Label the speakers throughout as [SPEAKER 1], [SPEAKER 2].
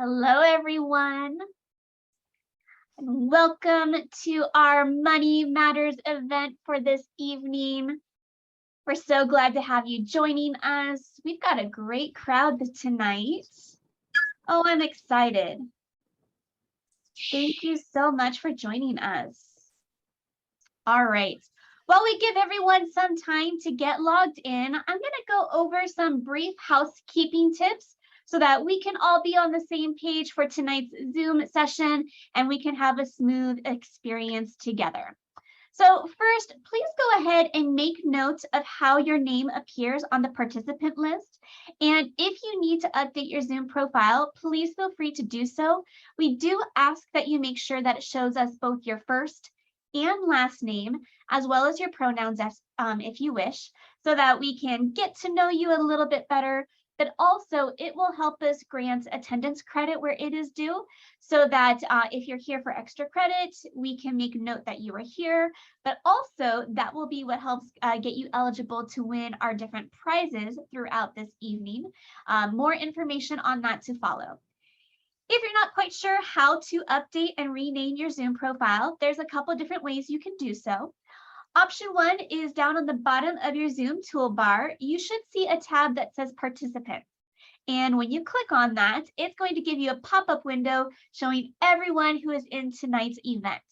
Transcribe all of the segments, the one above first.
[SPEAKER 1] Hello, everyone, and welcome to our Money Matters event for this evening. We're so glad to have you joining us. We've got a great crowd tonight. Oh, I'm excited. Thank you so much for joining us. All right. While we give everyone some time to get logged in, I'm going to go over some brief housekeeping tips so that we can all be on the same page for tonight's Zoom session and we can have a smooth experience together. So first, please go ahead and make note of how your name appears on the participant list. And if you need to update your Zoom profile, please feel free to do so. We do ask that you make sure that it shows us both your first and last name, as well as your pronouns if you wish, so that we can get to know you a little bit better. But also it will help us grant attendance credit where it is due, so that if you're here for extra credit, we can make note that you are here, but also that will be what helps get you eligible to win our different prizes throughout this evening. More information on that to follow. If you're not quite sure how to update and rename your Zoom profile, there's a couple different ways you can do so. Option 1 is down on the bottom of your Zoom toolbar. You should see a tab that says Participants. And when you click on that, it's going to give you a pop-up window showing everyone who is in tonight's event.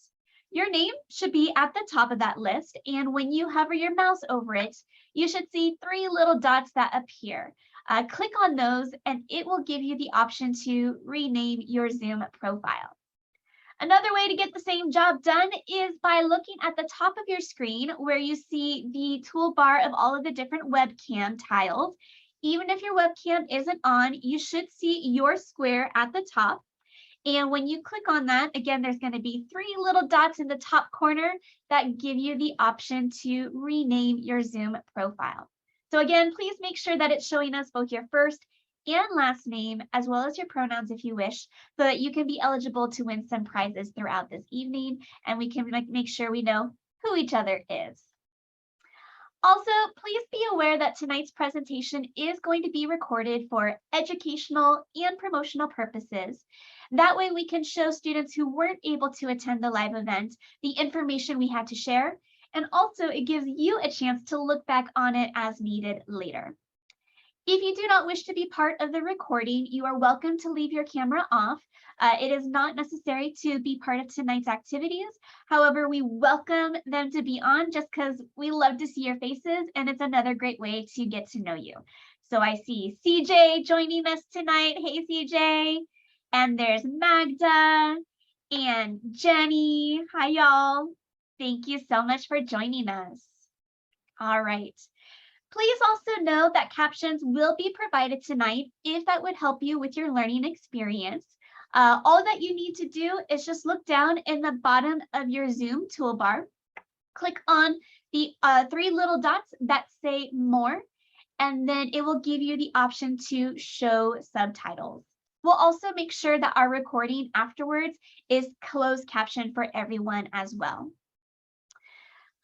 [SPEAKER 1] Your name should be at the top of that list. And when you hover your mouse over it, you should see 3 little dots that appear. Click on those and it will give you the option to rename your Zoom profile. Another way to get the same job done is by looking at the top of your screen where you see the toolbar of all of the different webcam tiles. Even if your webcam isn't on, you should see your square at the top. And when you click on that, again, there's going to be 3 little dots in the top corner that give you the option to rename your Zoom profile. So again, please make sure that it's showing us both your first and last name, as well as your pronouns if you wish, so that you can be eligible to win some prizes throughout this evening, and we can make sure we know who each other is. Also, please be aware that tonight's presentation is going to be recorded for educational and promotional purposes. That way we can show students who weren't able to attend the live event the information we had to share, and also it gives you a chance to look back on it as needed later. If you do not wish to be part of the recording, you are welcome to leave your camera off. It is not necessary to be part of tonight's activities. However, we welcome them to be on just because we love to see your faces and it's another great way to get to know you. So I see CJ joining us tonight. Hey, CJ. And there's Magda and Jenny. Hi, y'all. Thank you so much for joining us. All right. Please also know that captions will be provided tonight if that would help you with your learning experience. All that you need to do is just look down in the bottom of your Zoom toolbar, click on the 3 little dots that say More, and then it will give you the option to show subtitles. We'll also make sure that our recording afterwards is closed caption for everyone as well.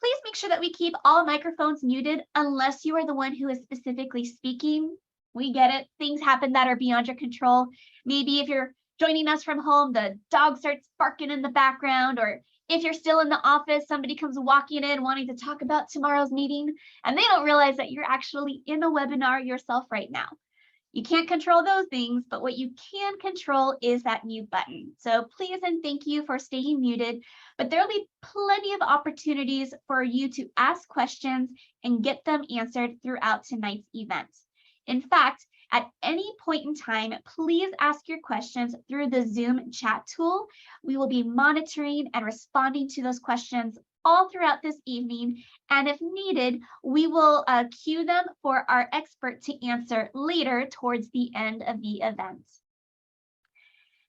[SPEAKER 1] Please make sure that we keep all microphones muted unless you are the one who is specifically speaking. We get it. Things happen that are beyond your control. Maybe if you're joining us from home, the dog starts barking in the background, or if you're still in the office, somebody comes walking in wanting to talk about tomorrow's meeting, and they don't realize that you're actually in a webinar yourself right now. You can't control those things, but what you can control is that mute button. So please and thank you for staying muted, but there'll be plenty of opportunities for you to ask questions and get them answered throughout tonight's event. In fact, at any point in time, please ask your questions through the Zoom chat tool. We will be monitoring and responding to those questions all throughout this evening, and if needed, we will cue them for our expert to answer later towards the end of the event.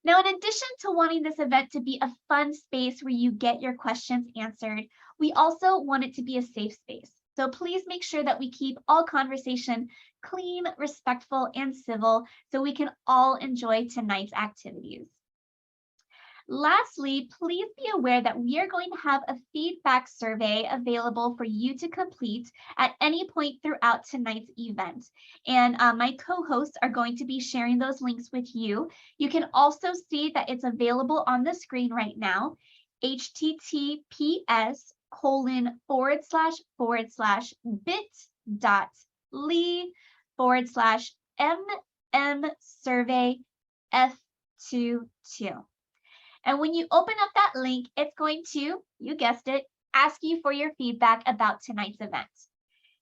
[SPEAKER 1] Now, in addition to wanting this event to be a fun space where you get your questions answered, we also want it to be a safe space. So please make sure that we keep all conversation clean, respectful, and civil so we can all enjoy tonight's activities. Lastly, please be aware that we are going to have a feedback survey available for you to complete at any point throughout tonight's event. And my co-hosts are going to be sharing those links with you. You can also see that it's available on the screen right now, https://bit.ly/survey And when you open up that link, it's going to, you guessed it, ask you for your feedback about tonight's event.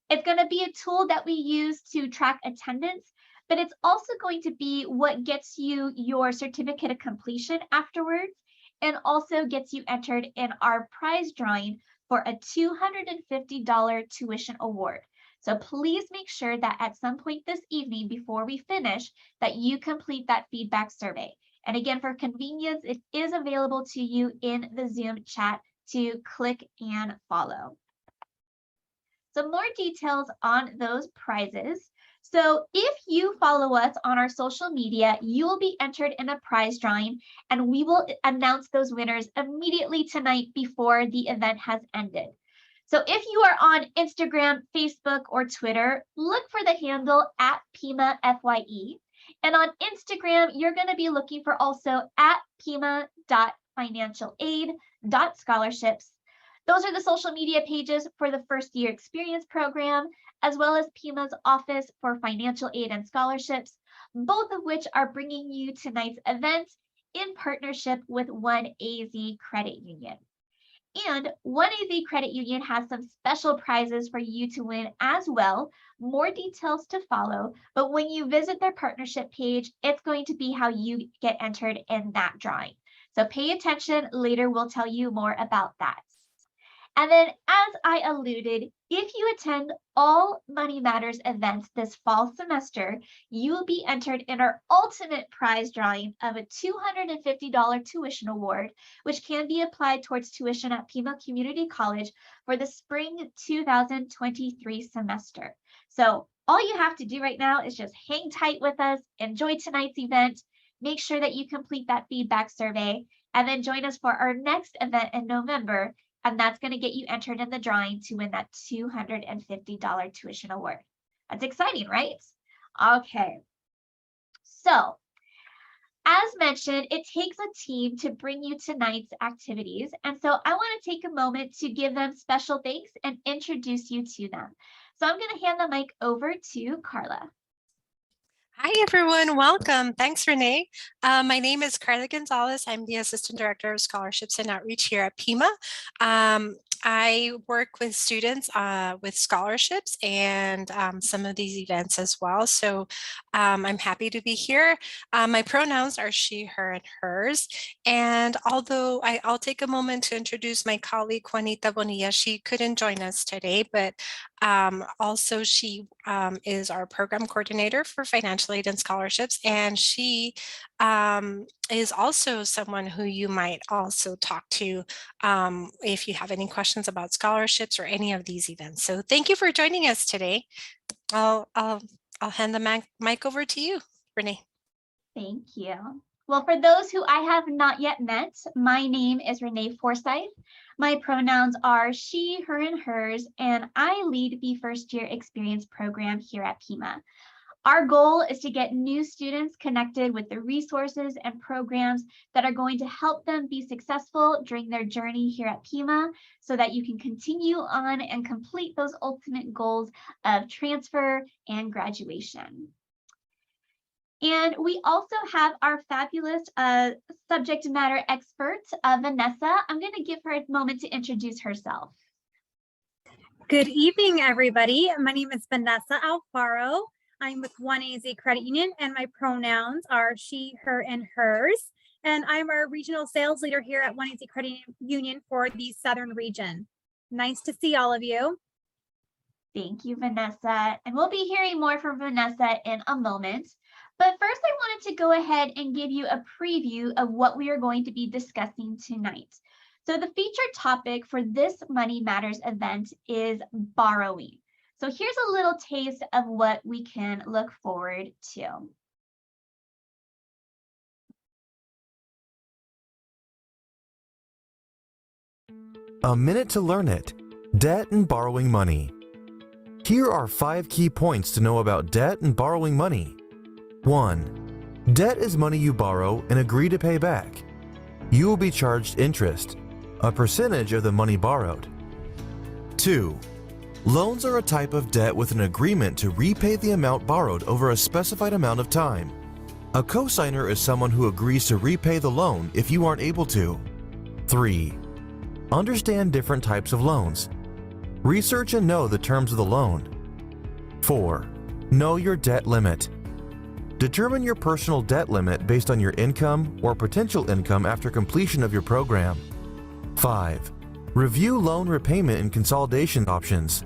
[SPEAKER 1] It's going to be a tool that we use to track attendance, but it's also going to be what gets you your certificate of completion afterwards, and also gets you entered in our prize drawing for a $250 tuition award. So please make sure that at some point this evening before we finish, that you complete that feedback survey. And again, for convenience, it is available to you in the Zoom chat to click and follow. Some more details on those prizes. So if you follow us on our social media, you will be entered in a prize drawing, and we will announce those winners immediately tonight before the event has ended. So if you are on Instagram, Facebook, or Twitter, look for the handle at Pima FYE. And on Instagram, you're going to be looking for also at pima.financialaid.scholarships. Those are the social media pages for the first year experience program, as well as Pima's office for financial aid and scholarships, both of which are bringing you tonight's event in partnership with OneAZ Credit Union. And OneAZ Credit Union has some special prizes for you to win as well. More details to follow, but when you visit their partnership page, it's going to be how you get entered in that drawing. So pay attention, later we'll tell you more about that. And then, as I alluded, if you attend all Money Matters events this fall semester, you will be entered in our ultimate prize drawing of a $250 tuition award, which can be applied towards tuition at Pima Community College for the spring 2023 semester. So all you have to do right now is just hang tight with us, enjoy tonight's event, make sure that you complete that feedback survey, and then join us for our next event in November. And that's going to get you entered in the drawing to win that $250 tuition award. That's exciting, right? Okay. So, as mentioned, it takes a team to bring you tonight's activities. And so I want to take a moment to give them special thanks and introduce you to them. So I'm going to hand the mic over to Carla.
[SPEAKER 2] Hi, everyone. Welcome. Thanks, Renee. My name is Carla Gonzalez. I'm the Assistant Director of Scholarships and Outreach here at Pima. I work with students with scholarships and some of these events as well. So I'm happy to be here. My pronouns are she, her, and hers. And although I'll take a moment to introduce my colleague, Juanita Bonilla. She couldn't join us today, but also she is our program coordinator for financial aid and scholarships. And she is also someone who you might also talk to if you have any questions about scholarships or any of these events. So thank you for joining us today. I'll hand the mic over to you, Renee.
[SPEAKER 1] Thank you. Well, for those who I have not yet met, my name is Renee Forsyth. My pronouns are she, her, and hers, and I lead the first year experience program here at Pima. Our goal is to get new students connected with the resources and programs that are going to help them be successful during their journey here at Pima, so that you can continue on and complete those ultimate goals of transfer and graduation. And we also have our fabulous subject matter expert, Vanessa. I'm going to give her a moment to introduce herself.
[SPEAKER 3] Good evening, everybody. My name is Vanessa Alfaro. I'm with OneAZ Credit Union, and my pronouns are she, her, and hers. And I'm our regional sales leader here at OneAZ Credit Union for the Southern region. Nice to see all of you.
[SPEAKER 1] Thank you, Vanessa. And we'll be hearing more from Vanessa in a moment. But first, I wanted to go ahead and give you a preview of what we are going to be discussing tonight. So the featured topic for this Money Matters event is borrowing. So here's a little taste of what we can look forward to.
[SPEAKER 4] A minute to learn it. Debt and borrowing money. Here are 5 key points to know about debt and borrowing money. 1. Debt is money you borrow and agree to pay back. You will be charged interest, a percentage of the money borrowed. 2. Loans are a type of debt with an agreement to repay the amount borrowed over a specified amount of time. A cosigner is someone who agrees to repay the loan if you aren't able to. 3. Understand different types of loans. Research and know the terms of the loan. 4. Know your debt limit. Determine your personal debt limit based on your income or potential income after completion of your program. 5. Review loan repayment and consolidation options.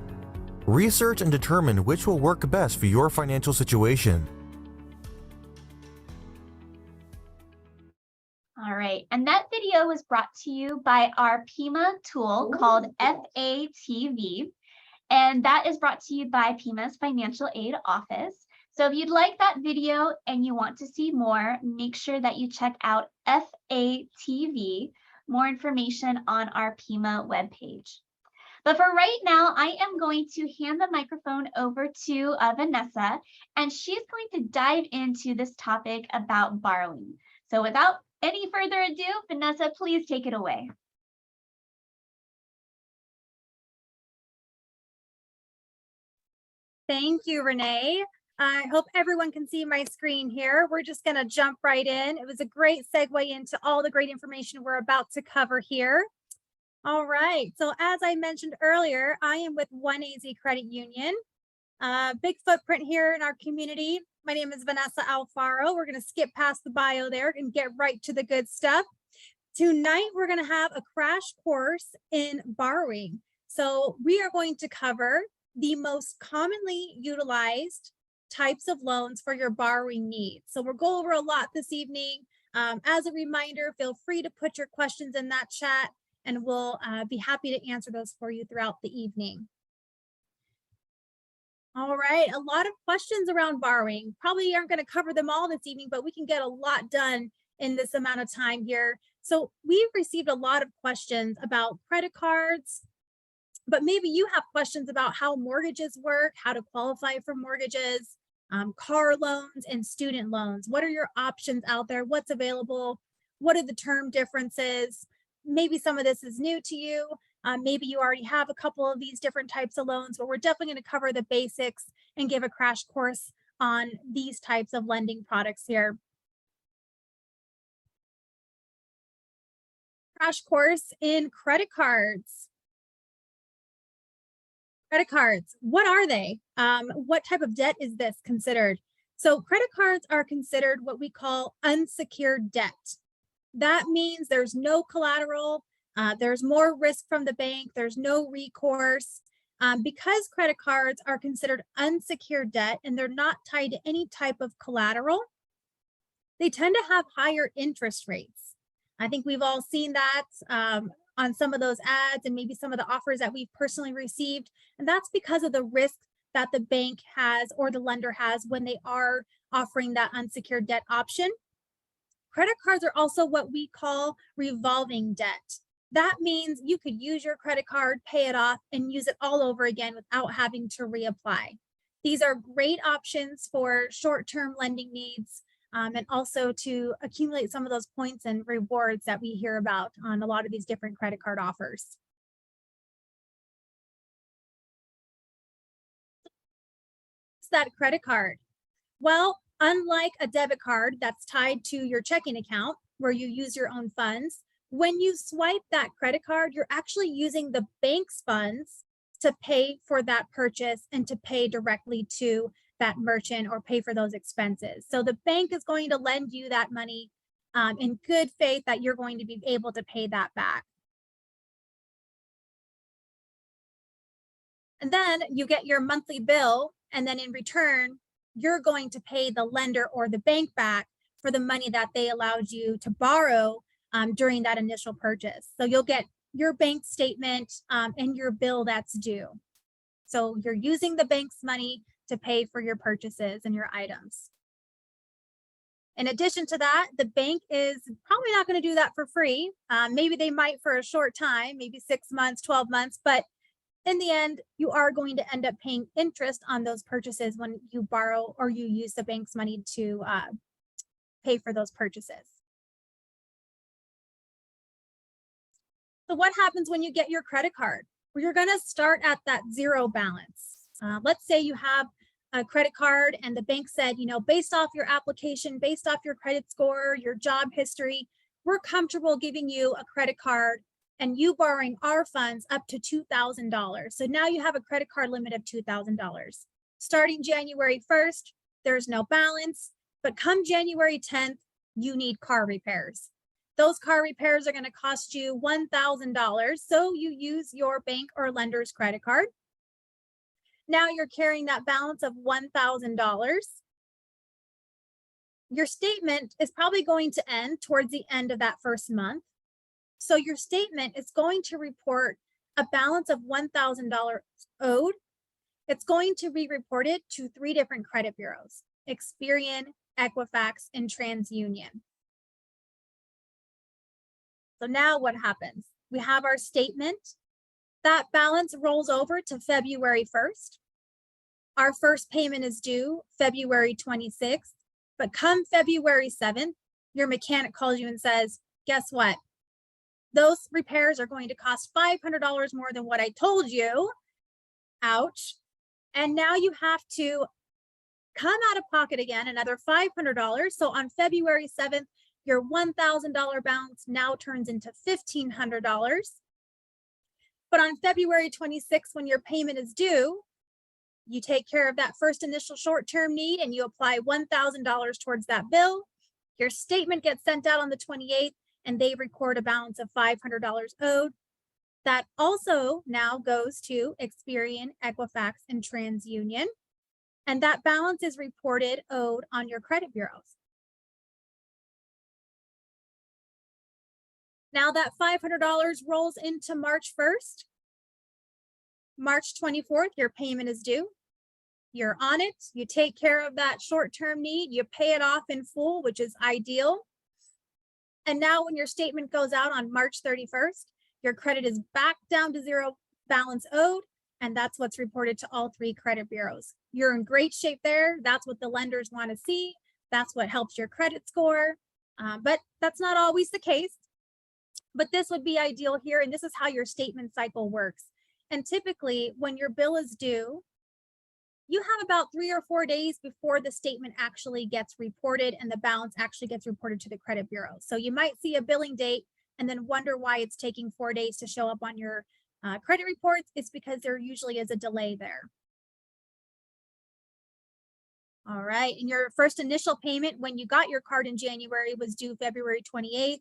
[SPEAKER 4] Research and determine which will work best for your financial situation.
[SPEAKER 1] All right, and that video was brought to you by our Pima tool called FATV, and that is brought to you by Pima's Financial Aid Office. So if you'd like that video and you want to see more, make sure that you check out FATV, more information on our Pima webpage. But for right now, I am going to hand the microphone over to Vanessa, and she's going to dive into this topic about borrowing. So without any further ado, Vanessa, please take it away.
[SPEAKER 3] Thank you, Renee. I hope everyone can see my screen here. We're just going to jump right in. It was a great segue into all the great information we're about to cover here. All right, so as I mentioned earlier, I am with OneAZ Credit Union. Big footprint here in our community. My name is Vanessa Alfaro. We're going to skip past the bio there and get right to the good stuff. Tonight, we're going to have a crash course in borrowing. So we are going to cover the most commonly utilized types of loans for your borrowing needs. So we'll go over a lot this evening. As a reminder, feel free to put your questions in that chat, and we'll be happy to answer those for you throughout the evening. All right, a lot of questions around borrowing. Probably aren't going to cover them all this evening, but we can get a lot done in this amount of time here. So we've received a lot of questions about credit cards, but maybe you have questions about how mortgages work, how to qualify for mortgages, car loans and student loans. What are your options out there? What's available? What are the term differences? Maybe some of this is new to you. Maybe you already have a couple of these different types of loans, but we're definitely going to cover the basics and give a crash course on these types of lending products here. Crash course in credit cards. Credit cards, what are they? What type of debt is this considered? So credit cards are considered what we call unsecured debt. That means there's no collateral, there's more risk from the bank, there's no recourse. Because credit cards are considered unsecured debt and they're not tied to any type of collateral, they tend to have higher interest rates. I think we've all seen that on some of those ads and maybe some of the offers that we've personally received. And that's because of the risk that the bank has or the lender has when they are offering that unsecured debt option. Credit cards are also what we call revolving debt. That means you could use your credit card, pay it off, and use it all over again without having to reapply. These are great options for short-term lending needs and also to accumulate some of those points and rewards that we hear about on a lot of these different credit card offers. What's that credit card? Well, unlike a debit card that's tied to your checking account where you use your own funds, when you swipe that credit card, you're actually using the bank's funds to pay for that purchase and to pay directly to that merchant or pay for those expenses. So the bank is going to lend you that money in good faith that you're going to be able to pay that back. And then you get your monthly bill, and then in return, you're going to pay the lender or the bank back for the money that they allowed you to borrow during that initial purchase. So you'll get your bank statement and your bill that's due. So you're using the bank's money to pay for your purchases and your items. In addition to that, the bank is probably not going to do that for free. Maybe they might for a short time, maybe 6 months, 12 months, but in the end, you are going to end up paying interest on those purchases when you borrow or you use the bank's money to pay for those purchases. So what happens when you get your credit card? Well, you're going to start at that zero balance. Let's say you have a credit card and the bank said, based off your application, based off your credit score, your job history, we're comfortable giving you a credit card and you borrowing our funds up to $2,000. So now you have a credit card limit of $2,000. Starting January 1st, there's no balance, but come January 10th, you need car repairs. Those car repairs are going to cost you $1,000. So you use your bank or lender's credit card. Now you're carrying that balance of $1,000. Your statement is probably going to end towards the end of that first month. So your statement is going to report a balance of $1,000 owed. It's going to be reported to 3 different credit bureaus: Experian, Equifax, and TransUnion. So now what happens? We have our statement. That balance rolls over to February 1st. Our first payment is due February 26th, but come February 7th, your mechanic calls you and says, guess what? Those repairs are going to cost $500 more than what I told you. Ouch. And now you have to come out of pocket again, another $500. So on February 7th, your $1,000 balance now turns into $1,500. But on February 26th, when your payment is due, you take care of that first initial short-term need and you apply $1,000 towards that bill. Your statement gets sent out on the 28th and they record a balance of $500 owed. That also now goes to Experian, Equifax, and TransUnion. And that balance is reported owed on your credit bureaus. Now that $500 rolls into March 1st. March 24th, your payment is due. You're on it. You take care of that short-term need. You pay it off in full, which is ideal. And now when your statement goes out on March 31st, your credit is back down to zero balance owed. And that's what's reported to all 3 credit bureaus. You're in great shape there. That's what the lenders want to see. That's what helps your credit score. But that's not always the case. But this would be ideal here. And this is how your statement cycle works. And typically when your bill is due, you have about 3 or 4 days before the statement actually gets reported and the balance actually gets reported to the credit bureau. So you might see a billing date and then wonder why it's taking 4 days to show up on your credit reports. It's because there usually is a delay there. All right, and your first initial payment when you got your card in January was due February 28th.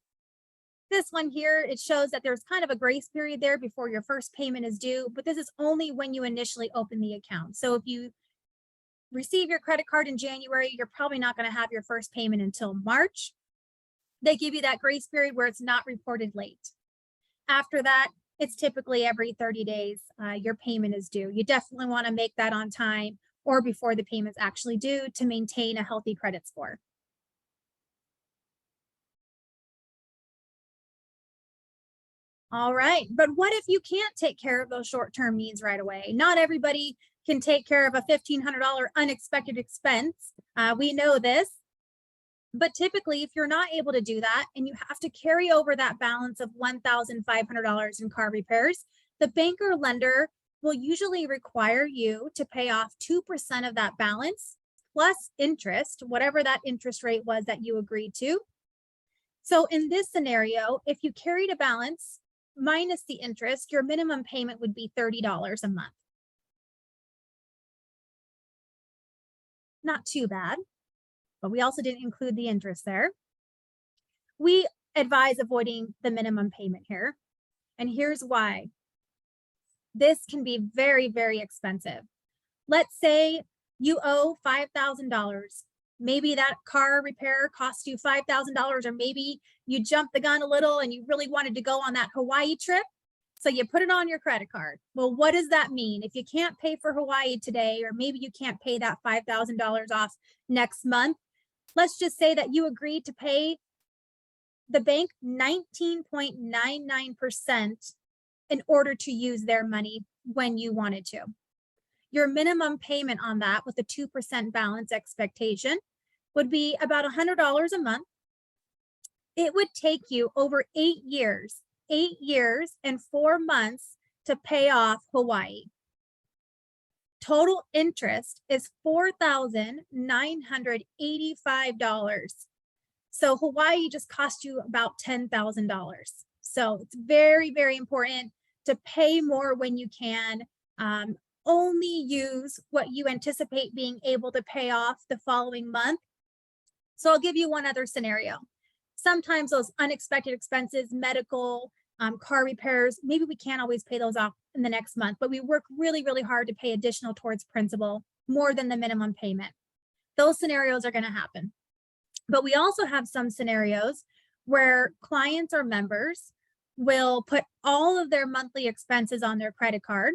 [SPEAKER 3] This one here, it shows that there's kind of a grace period there before your first payment is due, but this is only when you initially open the account. So if you receive your credit card in January, you're probably not going to have your first payment until March. They give you that grace period where it's not reported late. After that, it's typically every 30 days your payment is due. You definitely want to make that on time or before the payment's actually due to maintain a healthy credit score. All right, but what if you can't take care of those short-term needs right away? Not everybody can take care of a $1,500 unexpected expense. We know this, but typically if you're not able to do that and you have to carry over that balance of $1,500 in car repairs, the bank or lender will usually require you to pay off 2% of that balance plus interest, whatever that interest rate was that you agreed to. So in this scenario, if you carried a balance minus the interest, your minimum payment would be $30 a month. Not too bad, but we also didn't include the interest there. We advise avoiding the minimum payment here, and here's why. This can be very, very expensive. Let's say you owe $5,000. Maybe that car repair cost you $5,000, or maybe you jumped the gun a little and you really wanted to go on that Hawaii trip. So you put it on your credit card. Well, what does that mean? If you can't pay for Hawaii today, or maybe you can't pay that $5,000 off next month, let's just say that you agreed to pay the bank 19.99% in order to use their money when you wanted to. Your minimum payment on that with a 2% balance expectation would be about $100 a month. It would take you over 8 years and 4 months to pay off Hawaii. Total interest is $4,985. So Hawaii just cost you about $10,000. So it's very, very important to pay more when you can. Only use what you anticipate being able to pay off the following month. So I'll give you one other scenario. Sometimes those unexpected expenses, medical, car repairs, maybe we can't always pay those off in the next month, but we work really, really hard to pay additional towards principal, more than the minimum payment. Those scenarios are going to happen. But we also have some scenarios where clients or members will put all of their monthly expenses on their credit card,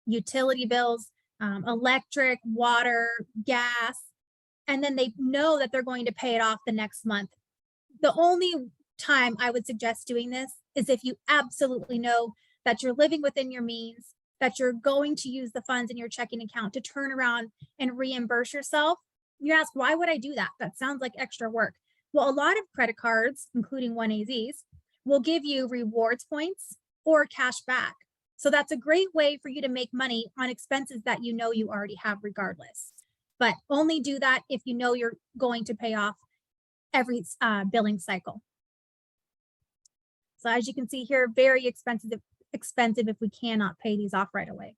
[SPEAKER 3] utility bills, electric, water, gas, and then they know that they're going to pay it off the next month. The only time I would suggest doing this is if you absolutely know that you're living within your means, that you're going to use the funds in your checking account to turn around and reimburse yourself. You ask, why would I do that? That sounds like extra work. Well, a lot of credit cards, including OneAZ's, will give you rewards points or cash back. So that's a great way for you to make money on expenses that you know you already have regardless. But only do that if you know you're going to pay off every billing cycle. So as you can see here, very expensive if we cannot pay these off right away.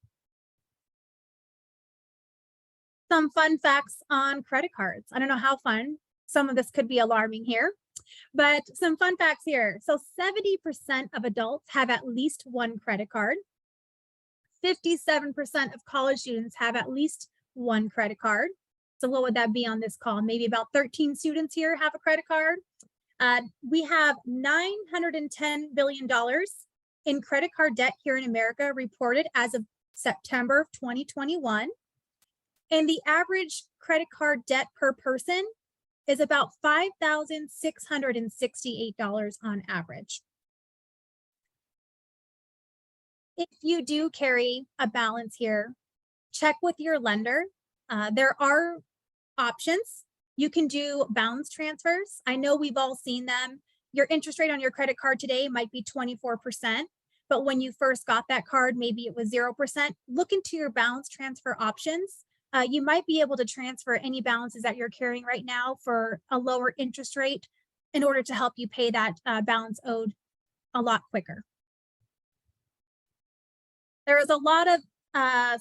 [SPEAKER 3] Some fun facts on credit cards. I don't know how fun. Some of this could be alarming here, but some fun facts here. So 70% of adults have at least one credit card. 57% of college students have at least one credit card. So what would that be on this call? Maybe about 13 students here have a credit card. We have $910 billion in credit card debt here in America reported as of September of 2021. And the average credit card debt per person is about $5,668 on average. If you do carry a balance here, check with your lender. There are options. You can do balance transfers. I know we've all seen them. Your interest rate on your credit card today might be 24%, but when you first got that card, maybe it was 0%. Look into your balance transfer options. You might be able to transfer any balances that you're carrying right now for a lower interest rate in order to help you pay that balance owed a lot quicker. There is a lot of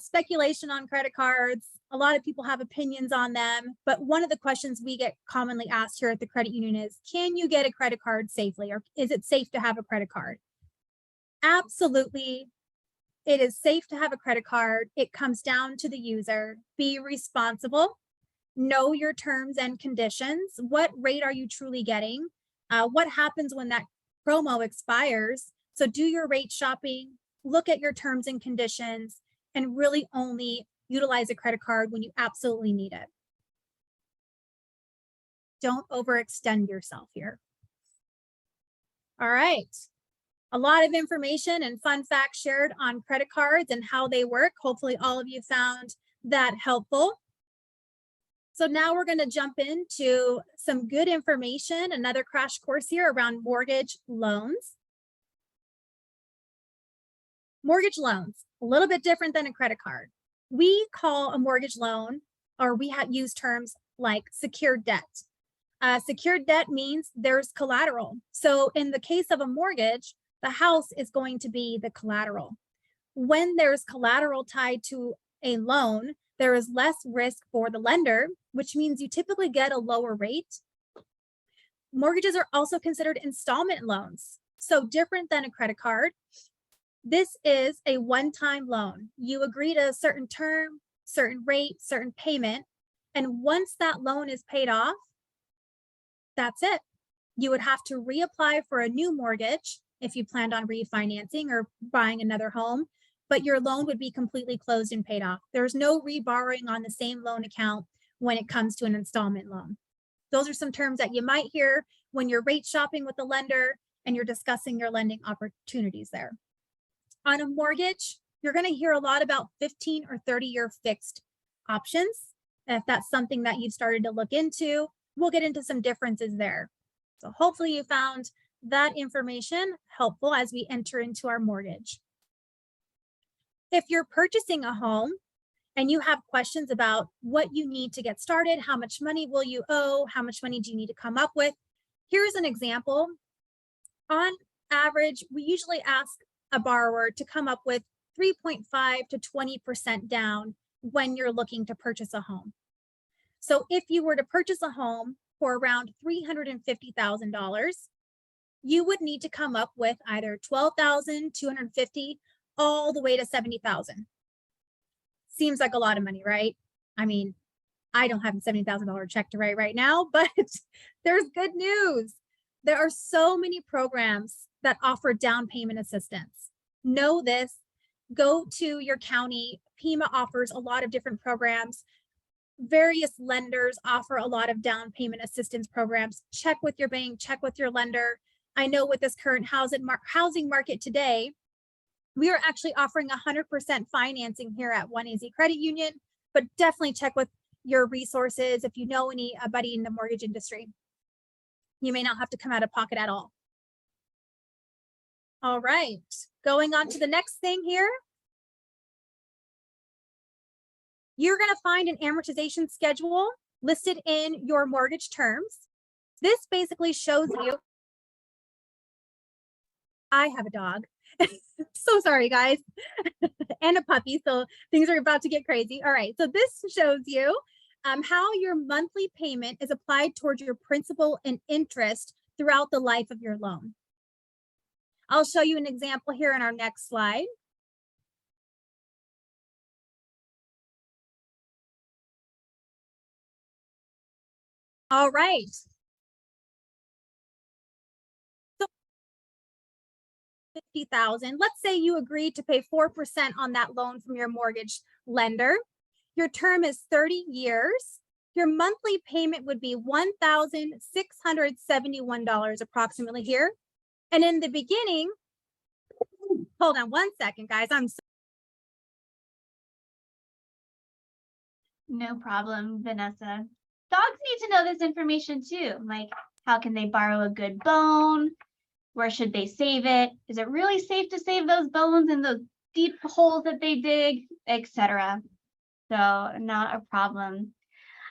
[SPEAKER 3] speculation on credit cards. A lot of people have opinions on them, but one of the questions we get commonly asked here at the credit union is, can you get a credit card safely, or is it safe to have a credit card? Absolutely. It is safe to have a credit card. It comes down to the user. Be responsible. Know your terms and conditions. What rate are you truly getting? What happens when that promo expires? So do your rate shopping, look at your terms and conditions, and really only utilize a credit card when you absolutely need it. Don't overextend yourself here. All right. A lot of information and fun facts shared on credit cards and how they work. Hopefully all of you found that helpful. So now we're going to jump into some good information, another crash course here around mortgage loans. Mortgage loans, a little bit different than a credit card. We call a mortgage loan, or we use terms like secured debt. Secured debt means there's collateral. So in the case of a mortgage, the house is going to be the collateral. When there's collateral tied to a loan, there is less risk for the lender, which means you typically get a lower rate. Mortgages are also considered installment loans. So different than a credit card. This is a one-time loan. You agree to a certain term, certain rate, certain payment, and once that loan is paid off, that's it. You would have to reapply for a new mortgage if you planned on refinancing or buying another home, but your loan would be completely closed and paid off. There's no reborrowing on the same loan account when it comes to an installment loan. Those are some terms that you might hear when you're rate shopping with the lender and you're discussing your lending opportunities there. On a mortgage, you're going to hear a lot about 15 or 30-year fixed options. If that's something that you've started to look into, we'll get into some differences there. So hopefully you found that information helpful as we enter into our mortgage. If you're purchasing a home and you have questions about what you need to get started, how much money will you owe, how much money do you need to come up with? Here's an example. On average, we usually ask a borrower to come up with 3.5 to 20% down when you're looking to purchase a home. So if you were to purchase a home for around $350,000, you would need to come up with either $12,250 all the way to $70,000. Seems like a lot of money, right? I mean, I don't have a $70,000 check to write right now, but there's good news. There are so many programs that offer down payment assistance. Know this, go to your county. Pima offers a lot of different programs. Various lenders offer a lot of down payment assistance programs. Check with your bank, check with your lender. I know with this current housing market today, we are actually offering 100% financing here at OneAZ Credit Union, but definitely check with your resources if you know anybody in the mortgage industry. You may not have to come out of pocket at all. All right, going on to the next thing here. You're going to find an amortization schedule listed in your mortgage terms. This basically shows you, I have a dog. So sorry, guys, and a puppy. So things are about to get crazy. All right. So this shows you how your monthly payment is applied towards your principal and interest throughout the life of your loan. I'll show you an example here in our next slide. All right. So 50,000. Let's say you agreed to pay 4% on that loan from your mortgage lender. Your term is 30 years. Your monthly payment would be $1,671 approximately here. And in the beginning, hold on one second, guys.
[SPEAKER 1] No problem, Vanessa. Dogs need to know this information too. Like, how can they borrow a good bone? Where should they save it? Is it really safe to save those bones in those deep holes that they dig, etc.? So not a problem.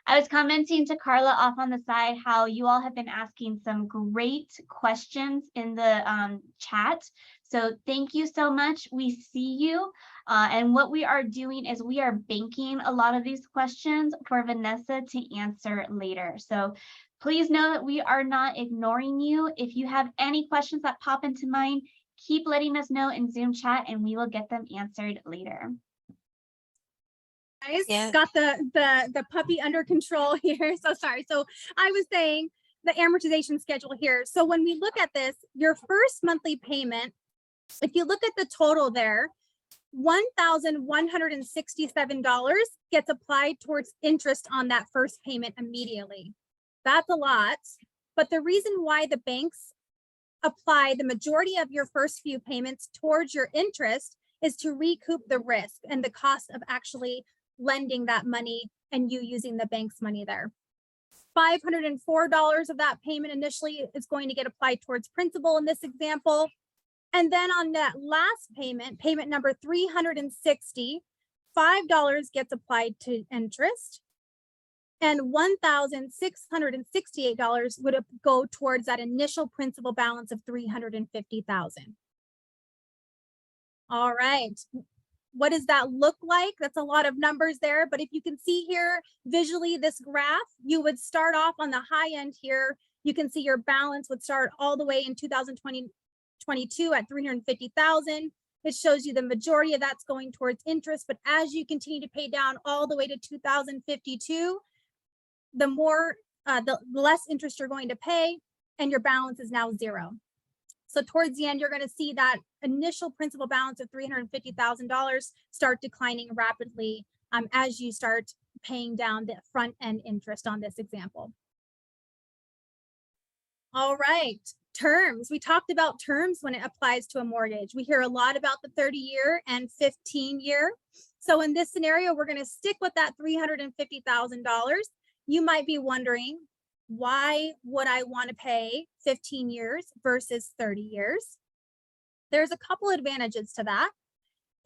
[SPEAKER 1] I was commenting to Carla off on the side how you all have been asking some great questions in the chat. So thank you so much. We see you. And what we are doing is we are banking a lot of these questions for Vanessa to answer later. So please know that we are not ignoring you. If you have any questions that pop into mind, keep letting us know in Zoom chat and we will get them answered later.
[SPEAKER 3] Guys,
[SPEAKER 2] Yeah.
[SPEAKER 3] got the puppy under control here. So sorry. So I was saying the amortization schedule here. So when we look at this, your first monthly payment, if you look at the total there, $1,167 gets applied towards interest on that first payment immediately. That's a lot. But the reason why the banks apply the majority of your first few payments towards your interest is to recoup the risk and the cost of actually lending that money and you using the bank's money there. $504 of that payment initially is going to get applied towards principal in this example. And then on that last payment, payment number 360, $5 gets applied to interest and $1,668 would go towards that initial principal balance of $350,000. All right. What does that look like? That's a lot of numbers there, but if you can see here visually this graph, you would start off on the high end here. You can see your balance would start all the way in 2022 at $350,000. It shows you the majority of that's going towards interest, but as you continue to pay down all the way to 2052, the more, the less interest you're going to pay, and your balance is now zero. So towards the end, you're going to see that initial principal balance of $350,000 start declining rapidly as you start paying down the front end interest on this example. All right, terms. We talked about terms when it applies to a mortgage. We hear a lot about the 30-year and 15-year. So in this scenario, we're going to stick with that $350,000. You might be wondering, why would I want to pay 15 years versus 30 years? There's a couple advantages to that.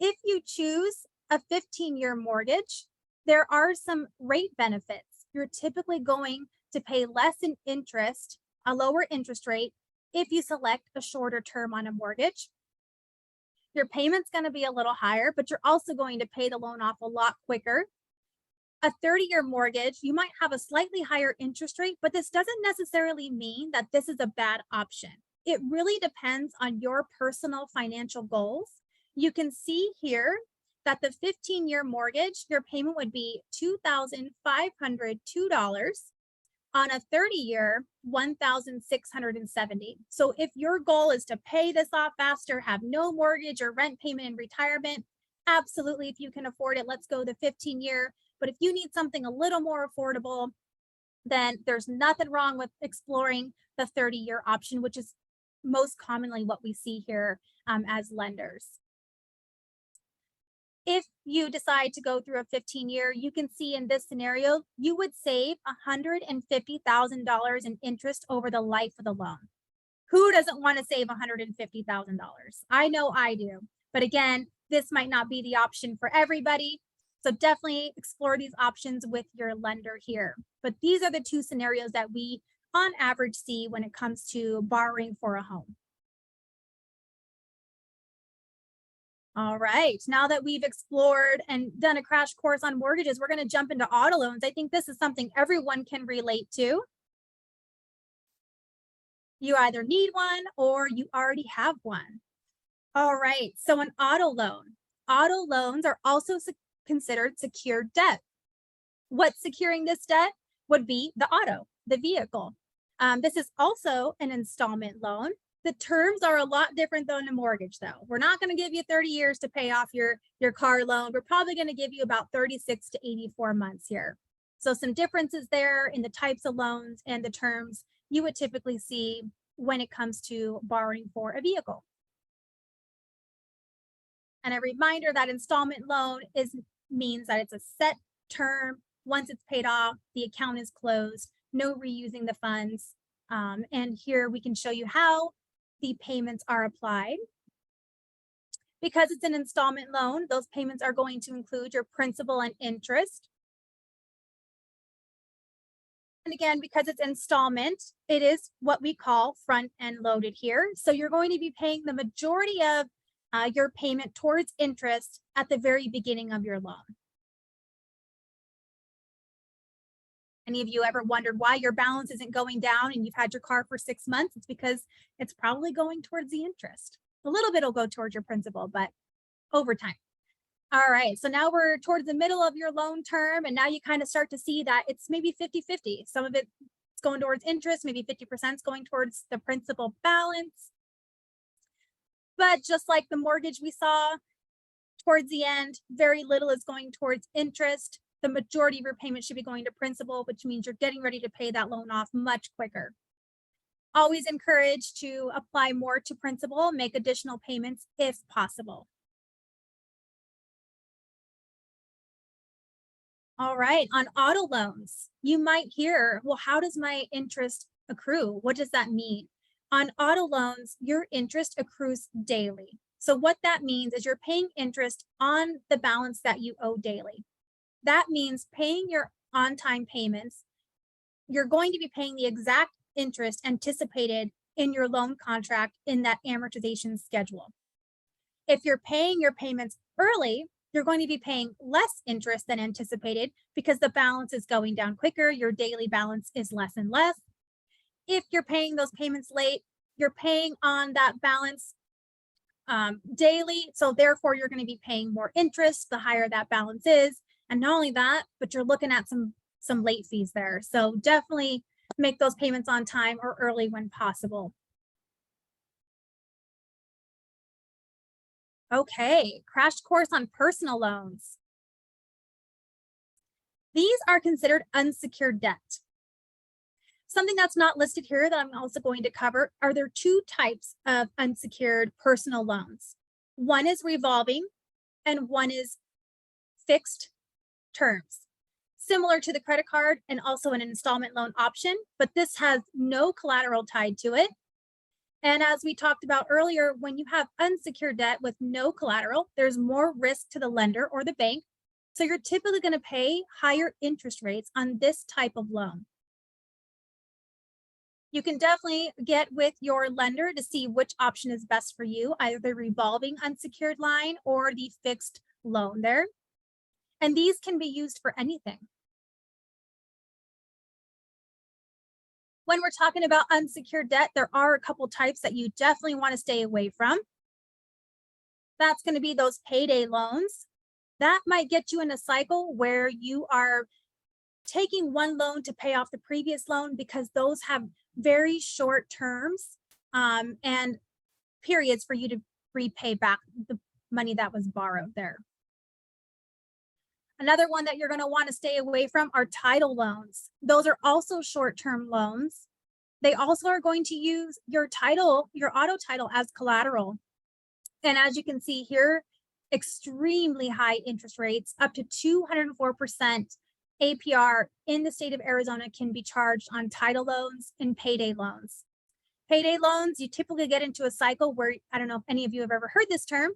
[SPEAKER 3] If you choose a 15-year mortgage, there are some rate benefits. You're typically going to pay less in interest, a lower interest rate, if you select a shorter term on a mortgage. Your payment's going to be a little higher, but you're also going to pay the loan off a lot quicker. A 30-year mortgage, you might have a slightly higher interest rate, but this doesn't necessarily mean that this is a bad option. It really depends on your personal financial goals. You can see here that the 15-year mortgage, your payment would be $2,502. On a 30-year, $1,670. So if your goal is to pay this off faster, have no mortgage or rent payment in retirement, absolutely, if you can afford it, let's go the 15-year. But if you need something a little more affordable, then there's nothing wrong with exploring the 30-year option, which is most commonly what we see here as lenders. If you decide to go through a 15-year, you can see in this scenario, you would save $150,000 in interest over the life of the loan. Who doesn't want to save $150,000? I know I do. But again, this might not be the option for everybody. So definitely explore these options with your lender here. But these are the two scenarios that we on average see when it comes to borrowing for a home. All right, now that we've explored and done a crash course on mortgages, we're going to jump into auto loans. I think this is something everyone can relate to. You either need one or you already have one. All right, so an auto loans are also considered secured debt. What's securing this debt would be the auto, the vehicle. This is also an installment loan. The terms are a lot different than a mortgage, though. We're not going to give you 30 years to pay off your car loan. We're probably going to give you about 36 to 84 months here. So some differences there in the types of loans and the terms you would typically see when it comes to borrowing for a vehicle. And a reminder that installment loan means that it's a set term. Once it's paid off, the account is closed, no reusing the funds. And here we can show you how the payments are applied. Because it's an installment loan, those payments are going to include your principal and interest. And again, because it's installment, it is what we call front end loaded here. So you're going to be paying the majority of your payment towards interest at the very beginning of your loan. Any of you ever wondered why your balance isn't going down and you've had your car for 6 months? It's because it's probably going towards the interest. A little bit will go towards your principal, but over time. All right, so now we're towards the middle of your loan term, and now you kind of start to see that it's maybe 50-50. Some of it's going towards interest, maybe 50% is going towards the principal balance. But just like the mortgage we saw, towards the end, very little is going towards interest. The majority of your payment should be going to principal, which means you're getting ready to pay that loan off much quicker. Always encourage to apply more to principal, make additional payments if possible. All right, on auto loans, you might hear, well, how does my interest accrue? What does that mean? On auto loans, your interest accrues daily. So what that means is you're paying interest on the balance that you owe daily. That means paying your on-time payments, you're going to be paying the exact interest anticipated in your loan contract in that amortization schedule. If you're paying your payments early, you're going to be paying less interest than anticipated because the balance is going down quicker. Your daily balance is less and less. If you're paying those payments late, you're paying on that balance daily. So therefore, you're going to be paying more interest the higher that balance is. And not only that, but you're looking at some late fees there. So definitely make those payments on time or early when possible. Okay, crash course on personal loans. These are considered unsecured debt. Something that's not listed here that I'm also going to cover are there two types of unsecured personal loans. One is revolving and one is fixed terms, similar to the credit card and also an installment loan option, but this has no collateral tied to it. And as we talked about earlier, when you have unsecured debt with no collateral, there's more risk to the lender or the bank. So you're typically going to pay higher interest rates on this type of loan. You can definitely get with your lender to see which option is best for you, either the revolving unsecured line or the fixed loan there. And these can be used for anything. When we're talking about unsecured debt, there are a couple types that you definitely want to stay away from. That's going to be those payday loans. That might get you in a cycle where you are taking one loan to pay off the previous loan, because those have very short terms and periods for you to repay back the money that was borrowed there. Another one that you're going to want to stay away from are title loans. Those are also short-term loans. They also are going to use your title, your auto title, as collateral. And as you can see here, extremely high interest rates, up to 204% APR in the state of Arizona can be charged on title loans and payday loans. Payday loans, you typically get into a cycle where, I don't know if any of you have ever heard this term,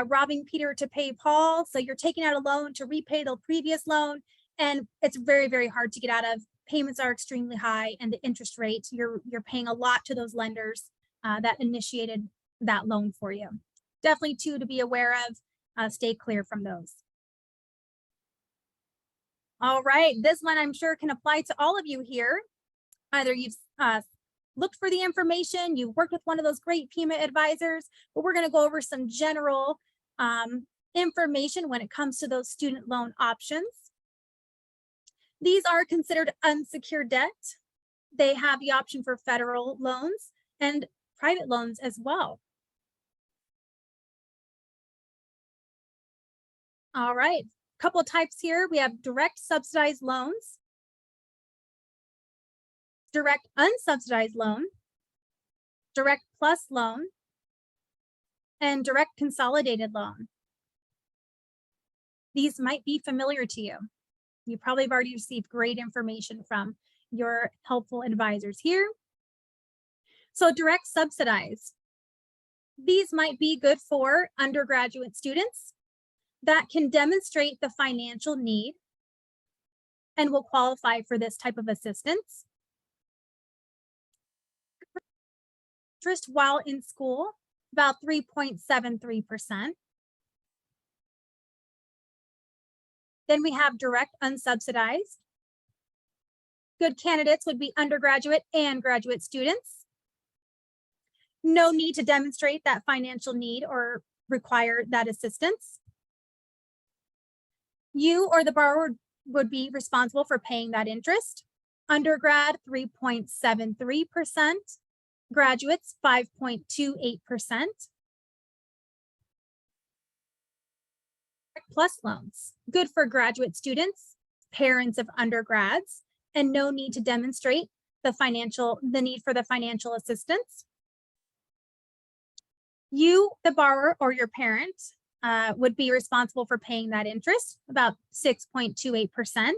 [SPEAKER 3] robbing Peter to pay Paul. So you're taking out a loan to repay the previous loan, and it's very, very hard to get out of. Payments are extremely high, and the interest rates, you're paying a lot to those lenders that initiated that loan for you. Definitely two to be aware of. Stay clear from those. All right, this one I'm sure can apply to all of you here. Either you've looked for the information, you've worked with one of those great Pima advisors, but we're going to go over some general information when it comes to those student loan options. These are considered unsecured debt. They have the option for federal loans and private loans as well. All right, a couple of types here. We have direct subsidized loans, direct unsubsidized loan, direct plus loan, and direct consolidated loan. These might be familiar to you. You probably have already received great information from your helpful advisors here. So direct subsidized. These might be good for undergraduate students that can demonstrate the financial need and will qualify for this type of assistance. Interest while in school, about 3.73%. Then we have direct unsubsidized. Good candidates would be undergraduate and graduate students. No need to demonstrate that financial need or require that assistance. You or the borrower would be responsible for paying that interest. Undergrad, 3.73%. Graduates, 5.28%. Plus loans, good for graduate students, parents of undergrads, and no need to demonstrate the need for the financial assistance. You, the borrower, or your parent would be responsible for paying that interest, about 6.28%.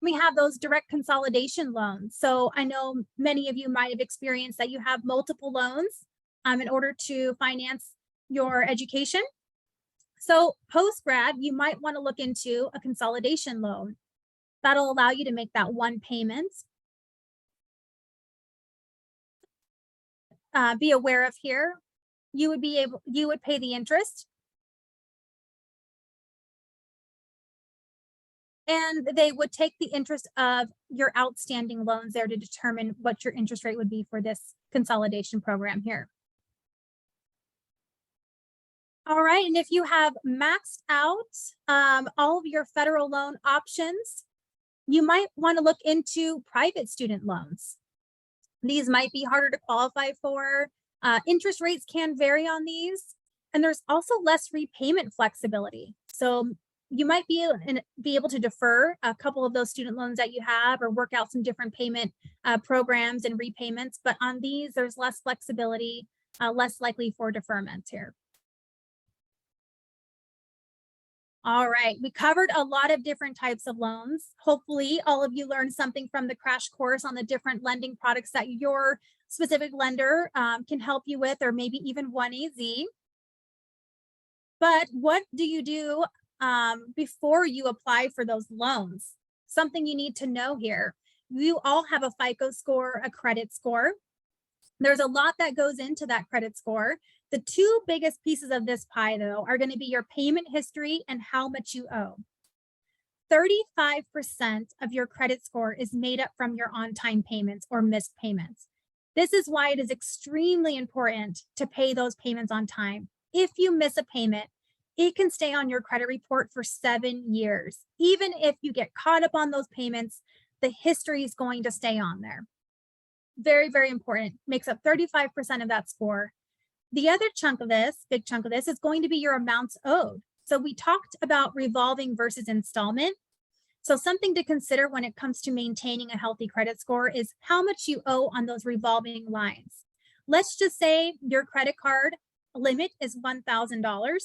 [SPEAKER 3] We have those direct consolidation loans. So I know many of you might have experienced that you have multiple loans in order to finance your education. So post-grad, you might want to look into a consolidation loan. That'll allow you to make that one payment. Be aware of here, you would pay the interest. And they would take the interest of your outstanding loans there to determine what your interest rate would be for this consolidation program here. All right, and if you have maxed out all of your federal loan options, you might want to look into private student loans. These might be harder to qualify for. Interest rates can vary on these, and there's also less repayment flexibility. So you might be able to defer a couple of those student loans that you have or work out some different payment programs and repayments. But on these, there's less flexibility, less likely for deferments here. All right, we covered a lot of different types of loans. Hopefully all of you learned something from the crash course on the different lending products that your specific lender can help you with, or maybe even OneAZ. But what do you do before you apply for those loans? Something you need to know here. You all have a FICO score, a credit score. There's a lot that goes into that credit score. The two biggest pieces of this pie, though, are going to be your payment history and how much you owe. 35% of your credit score is made up from your on-time payments or missed payments. This is why it is extremely important to pay those payments on time. If you miss a payment, it can stay on your credit report for 7 years. Even if you get caught up on those payments, the history is going to stay on there. Very, very important. Makes up 35% of that score. The other chunk of this, big chunk of this, is going to be your amounts owed. So we talked about revolving versus installment. So something to consider when it comes to maintaining a healthy credit score is how much you owe on those revolving lines. Let's just say your credit card limit is $1,000.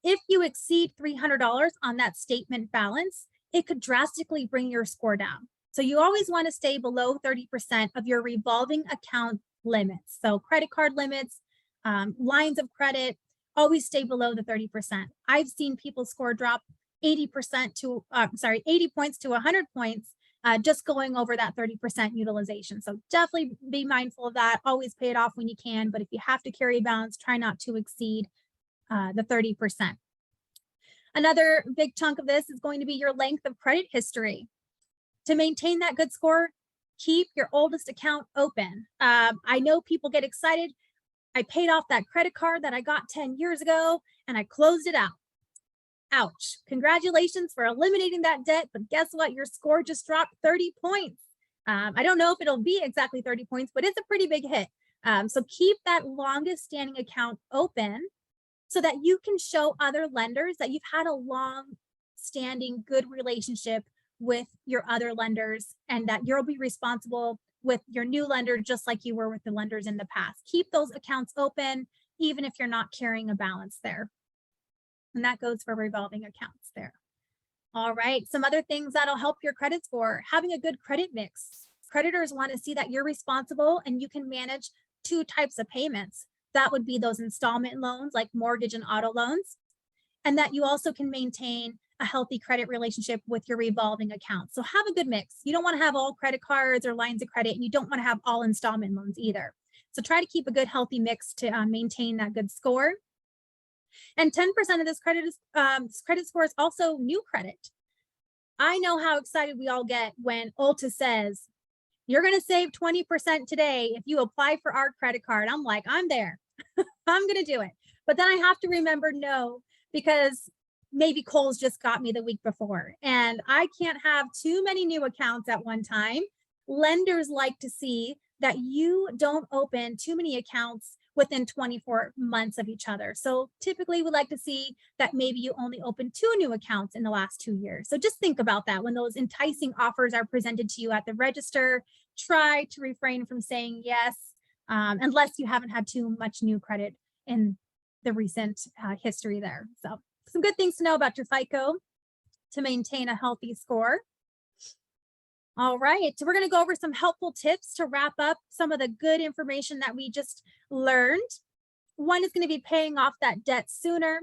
[SPEAKER 3] If you exceed $300 on that statement balance, it could drastically bring your score down. So you always want to stay below 30% of your revolving account limits. So credit card limits, lines of credit, always stay below the 30%. I've seen people score drop 80 points to 100 points just going over that 30% utilization. So definitely be mindful of that. Always pay it off when you can, but if you have to carry a balance, try not to exceed the 30%. Another big chunk of this is going to be your length of credit history. To maintain that good score, keep your oldest account open. I know people get excited. I paid off that credit card that I got 10 years ago and I closed it out. Ouch. Congratulations for eliminating that debt, but guess what? Your score just dropped 30 points. I don't know if it'll be exactly 30 points, but it's a pretty big hit. So keep that longest standing account open so that you can show other lenders that you've had a long standing good relationship with your other lenders and that you'll be responsible with your new lender just like you were with the lenders in the past. Keep those accounts open even if you're not carrying a balance there. And that goes for revolving accounts there. All right, some other things that'll help your credit score. Having a good credit mix. Creditors want to see that you're responsible and you can manage two types of payments. That would be those installment loans like mortgage and auto loans, and that you also can maintain a healthy credit relationship with your revolving account. So have a good mix. You don't want to have all credit cards or lines of credit, and you don't want to have all installment loans either. So try to keep a good healthy mix to maintain that good score. And 10% of this credit score is also new credit. I know how excited we all get when Ulta says, you're going to save 20% today if you apply for our credit card. I'm like, I'm there. I'm going to do it. But then I have to remember no, because maybe Kohl's just got me the week before and I can't have too many new accounts at one time. Lenders like to see that you don't open too many accounts within 24 months of each other. So typically we like to see that maybe you only open 2 new accounts in the last 2 years. So just think about that when those enticing offers are presented to you at the register. Try to refrain from saying yes, unless you haven't had too much new credit in the recent history there. So some good things to know about your FICO to maintain a healthy score. All right, so we're going to go over some helpful tips to wrap up some of the good information that we just learned. One is going to be paying off that debt sooner.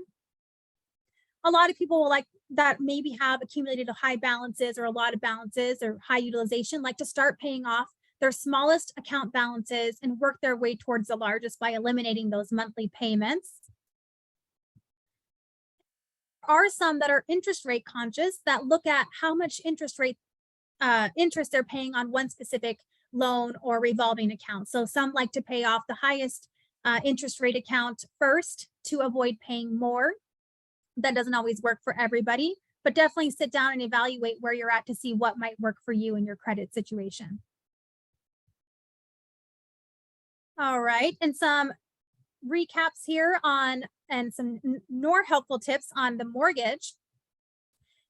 [SPEAKER 3] A lot of people will like that maybe have accumulated high balances or a lot of balances or high utilization, like to start paying off their smallest account balances and work their way towards the largest by eliminating those monthly payments. There are some that are interest rate conscious that look at how much interest they're paying on one specific loan or revolving account. So some like to pay off the highest interest rate account first to avoid paying more. That doesn't always work for everybody, but definitely sit down and evaluate where you're at to see what might work for you in your credit situation. All right, and some recaps here on and some more helpful tips on the mortgage.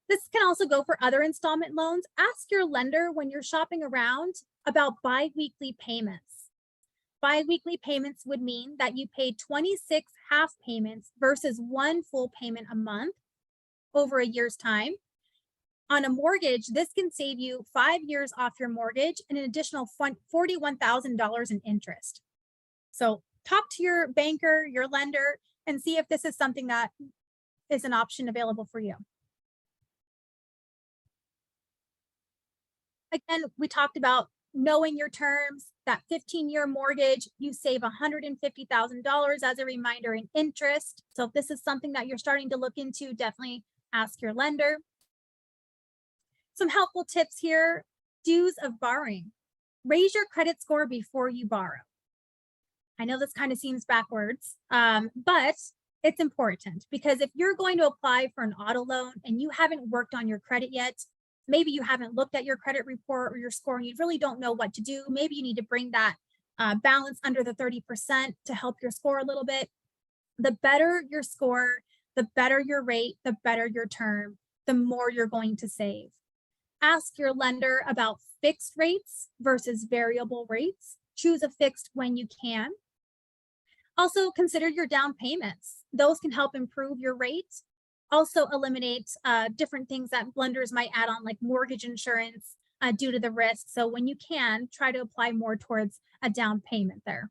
[SPEAKER 3] This can also go for other installment loans. Ask your lender when you're shopping around about biweekly payments. Biweekly payments would mean that you pay 26 half payments versus one full payment a month over a year's time. On a mortgage, this can save you 5 years off your mortgage and an additional $41,000 in interest. So talk to your banker, your lender, and see if this is something that is an option available for you. Again, we talked about knowing your terms. That 15-year mortgage, you save $150,000 as a reminder in interest. So if this is something that you're starting to look into, definitely ask your lender. Some helpful tips here: dues of borrowing. Raise your credit score before you borrow. I know this kind of seems backwards, but it's important, because if you're going to apply for an auto loan and you haven't worked on your credit yet, maybe you haven't looked at your credit report or your score and you really don't know what to do. Maybe you need to bring that balance under the 30% to help your score a little bit. The better your score, the better your rate, the better your term, the more you're going to save. Ask your lender about fixed rates versus variable rates. Choose a fixed when you can. Also consider your down payments. Those can help improve your rate. Also eliminate different things that lenders might add on, like mortgage insurance due to the risk. So when you can, try to apply more towards a down payment there.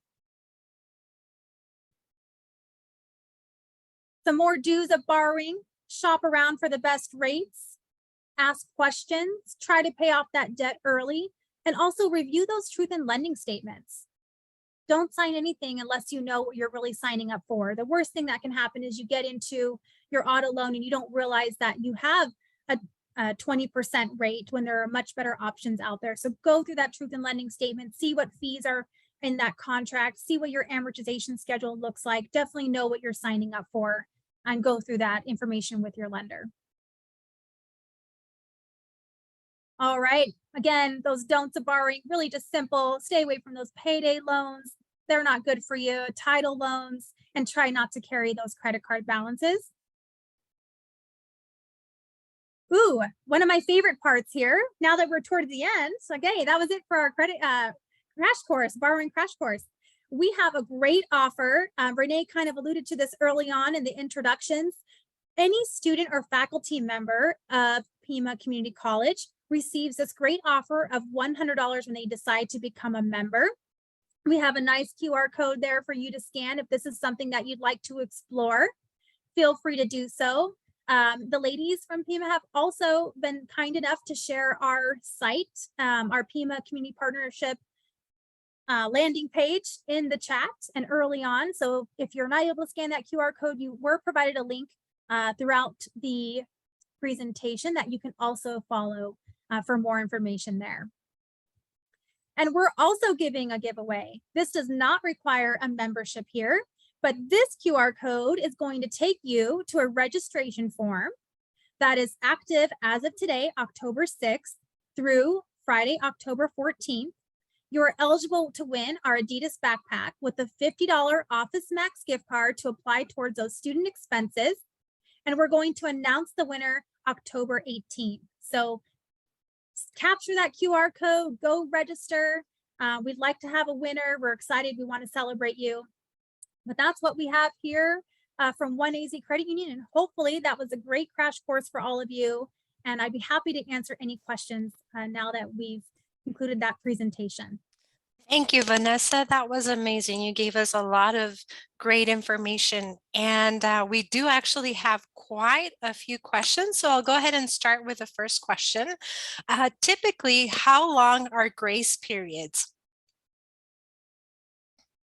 [SPEAKER 3] Some more dues of borrowing: shop around for the best rates, ask questions, try to pay off that debt early, and also review those truth in lending statements. Don't sign anything unless you know what you're really signing up for. The worst thing that can happen is you get into your auto loan and you don't realize that you have a 20% rate when there are much better options out there. So go through that truth in lending statement, see what fees are in that contract, see what your amortization schedule looks like. Definitely know what you're signing up for and go through that information with your lender. All right, again, those don'ts of borrowing, really just simple. Stay away from those payday loans. They're not good for you. Title loans, and try not to carry those credit card balances. Ooh, one of my favorite parts here, now that we're toward the end. So okay, that was it for our credit crash course, borrowing crash course. We have a great offer. Renee kind of alluded to this early on in the introductions. Any student or faculty member of Pima Community College receives this great offer of $100 when they decide to become a member. We have a nice QR code there for you to scan if this is something that you'd like to explore. Feel free to do so. The ladies from Pima have also been kind enough to share our site, our Pima Community Partnership landing page in the chat and early on. So if you're not able to scan that QR code, you were provided a link throughout the presentation that you can also follow for more information there. And we're also giving a giveaway. This does not require a membership here, but this QR code is going to take you to a registration form that is active as of today, October 6th through Friday, October 14th. You're eligible to win our Adidas backpack with a $50 Office Max gift card to apply towards those student expenses. And we're going to announce the winner October 18th. So capture that QR code, go register. We'd like to have a winner. We're excited. We want to celebrate you. But that's what we have here from OneAZ Credit Union. And hopefully that was a great crash course for all of you. And I'd be happy to answer any questions now that we've concluded that presentation.
[SPEAKER 2] Thank you, Vanessa. That was amazing. You gave us a lot of great information, and we do actually have quite a few questions. So I'll go ahead and start with the first question. Typically, how long are grace periods?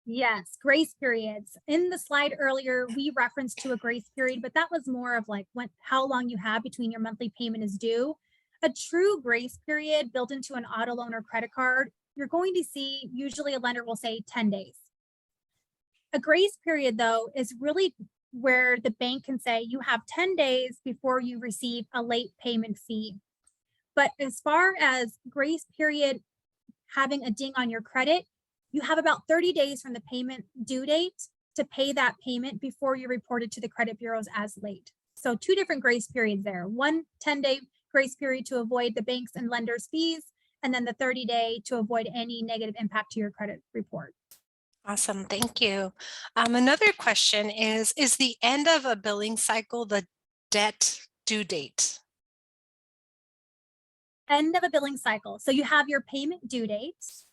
[SPEAKER 3] Yes, grace periods. In the slide earlier, we referenced to a grace period, but that was more of like how long you have between your monthly payment is due. A true grace period built into an auto loan or credit card, you're going to see usually a lender will say 10 days. A grace period, though, is really where the bank can say you have 10 days before you receive a late payment fee. But as far as grace period having a ding on your credit, you have about 30 days from the payment due date to pay that payment before you're reported to the credit bureaus as late. So 2 different grace periods there. One 10-day grace period to avoid the banks and lenders fees, and then the 30-day to avoid any negative impact to your credit report.
[SPEAKER 2] Awesome, thank you. Another question is the end of a billing cycle the debt due date?
[SPEAKER 3] End of a billing cycle. So you have your payment due dates.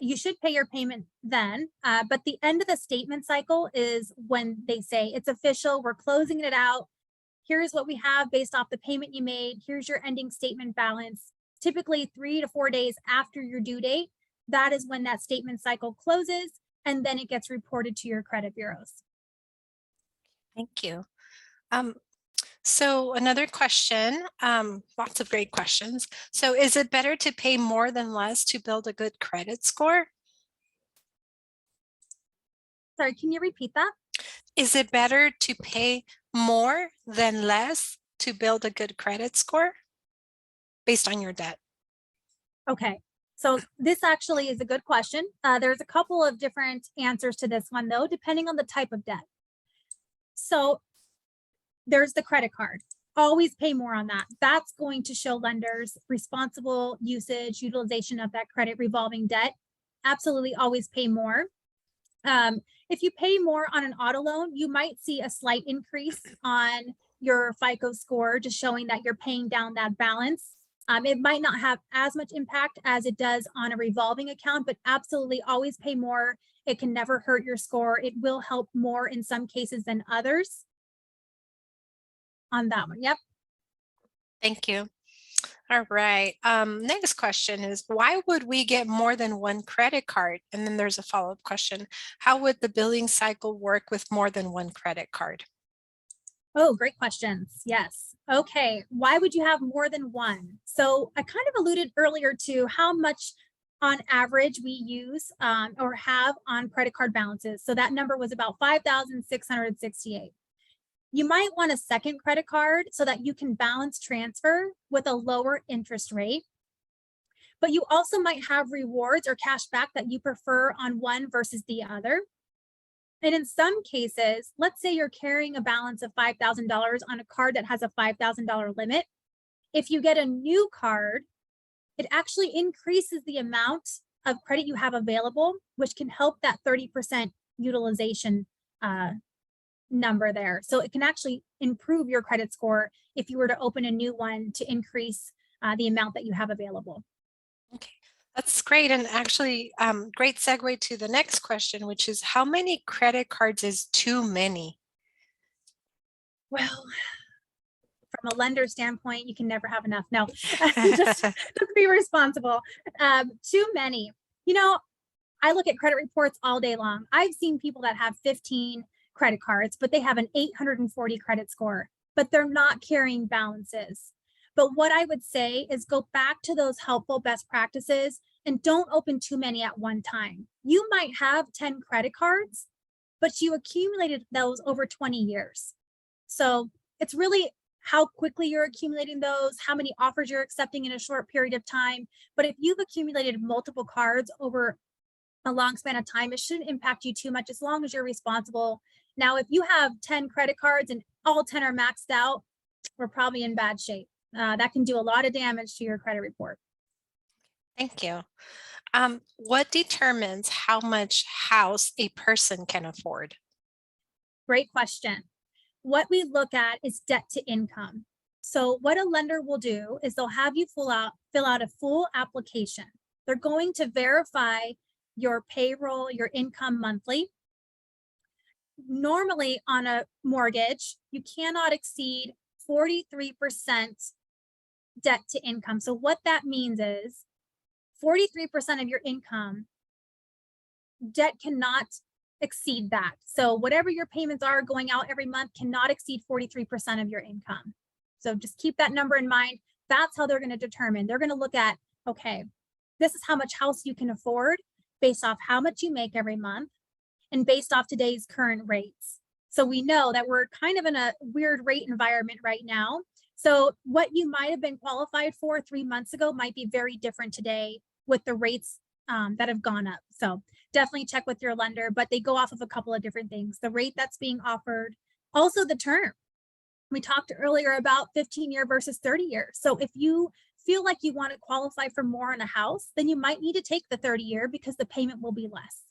[SPEAKER 3] You should pay your payment then, but the end of the statement cycle is when they say it's official, we're closing it out. Here's what we have based off the payment you made. Here's your ending statement balance. Typically 3 to 4 days after your due date, that is when that statement cycle closes, and then it gets reported to your credit bureaus.
[SPEAKER 2] Thank you. So another question, lots of great questions. So is it better to pay more than less to build a good credit score?
[SPEAKER 3] Sorry, can you repeat that?
[SPEAKER 2] Is it better to pay more than less to build a good credit score based on your debt?
[SPEAKER 3] Okay, so this actually is a good question. There's a couple of different answers to this one though, depending on the type of debt. So there's the credit card. Always pay more on that. That's going to show lenders responsible usage, utilization of that credit revolving debt. Absolutely always pay more. If you pay more on an auto loan, you might see a slight increase on your FICO score, just showing that you're paying down that balance. It might not have as much impact as it does on a revolving account, but absolutely always pay more. It can never hurt your score. It will help more in some cases than others. On that one, yep.
[SPEAKER 2] Thank you. All right. Next question is, why would we get more than one credit card? And then there's a follow-up question. How would the billing cycle work with more than one credit card?
[SPEAKER 3] Oh, great questions. Yes. Okay. Why would you have more than one? So I kind of alluded earlier to how much on average we use or have on credit card balances. So that number was about 5,668. You might want a second credit card so that you can balance transfer with a lower interest rate. But you also might have rewards or cash back that you prefer on one versus the other. And in some cases, let's say you're carrying a balance of $5,000 on a card that has a $5,000 limit. If you get a new card, it actually increases the amount of credit you have available, which can help that 30% utilization number there. So it can actually improve your credit score if you were to open a new one to increase the amount that you have available.
[SPEAKER 2] Okay, that's great. And actually, great segue to the next question, which is how many credit cards is too many?
[SPEAKER 3] Well, from a lender standpoint, you can never have enough. No, just be responsible. Too many. You know, I look at credit reports all day long. I've seen people that have 15 credit cards, but they have an 840 credit score, but they're not carrying balances. But what I would say is go back to those helpful best practices and don't open too many at one time. You might have 10 credit cards, but you accumulated those over 20 years. So it's really how quickly you're accumulating those, how many offers you're accepting in a short period of time. But if you've accumulated multiple cards over a long span of time, it shouldn't impact you too much as long as you're responsible. Now, if you have 10 credit cards and all 10 are maxed out, we're probably in bad shape. That can do a lot of damage to your credit report.
[SPEAKER 2] Thank you. What determines how much house a person can afford?
[SPEAKER 3] Great question. What we look at is debt to income. So what a lender will do is they'll have you fill out a full application. They're going to verify your payroll, your income monthly. Normally on a mortgage, you cannot exceed 43% debt to income. So what that means is 43% of your income, debt cannot exceed that. So whatever your payments are going out every month cannot exceed 43% of your income. So just keep that number in mind. That's how they're going to determine. They're going to look at, okay, this is how much house you can afford based off how much you make every month and based off today's current rates. So we know that we're kind of in a weird rate environment right now. So what you might have been qualified for 3 months ago might be very different today with the rates that have gone up. So definitely check with your lender, but they go off of a couple of different things. The rate that's being offered, also the term. We talked earlier about 15-year versus 30-year. So if you feel like you want to qualify for more on a house, then you might need to take the 30-year because the payment will be less.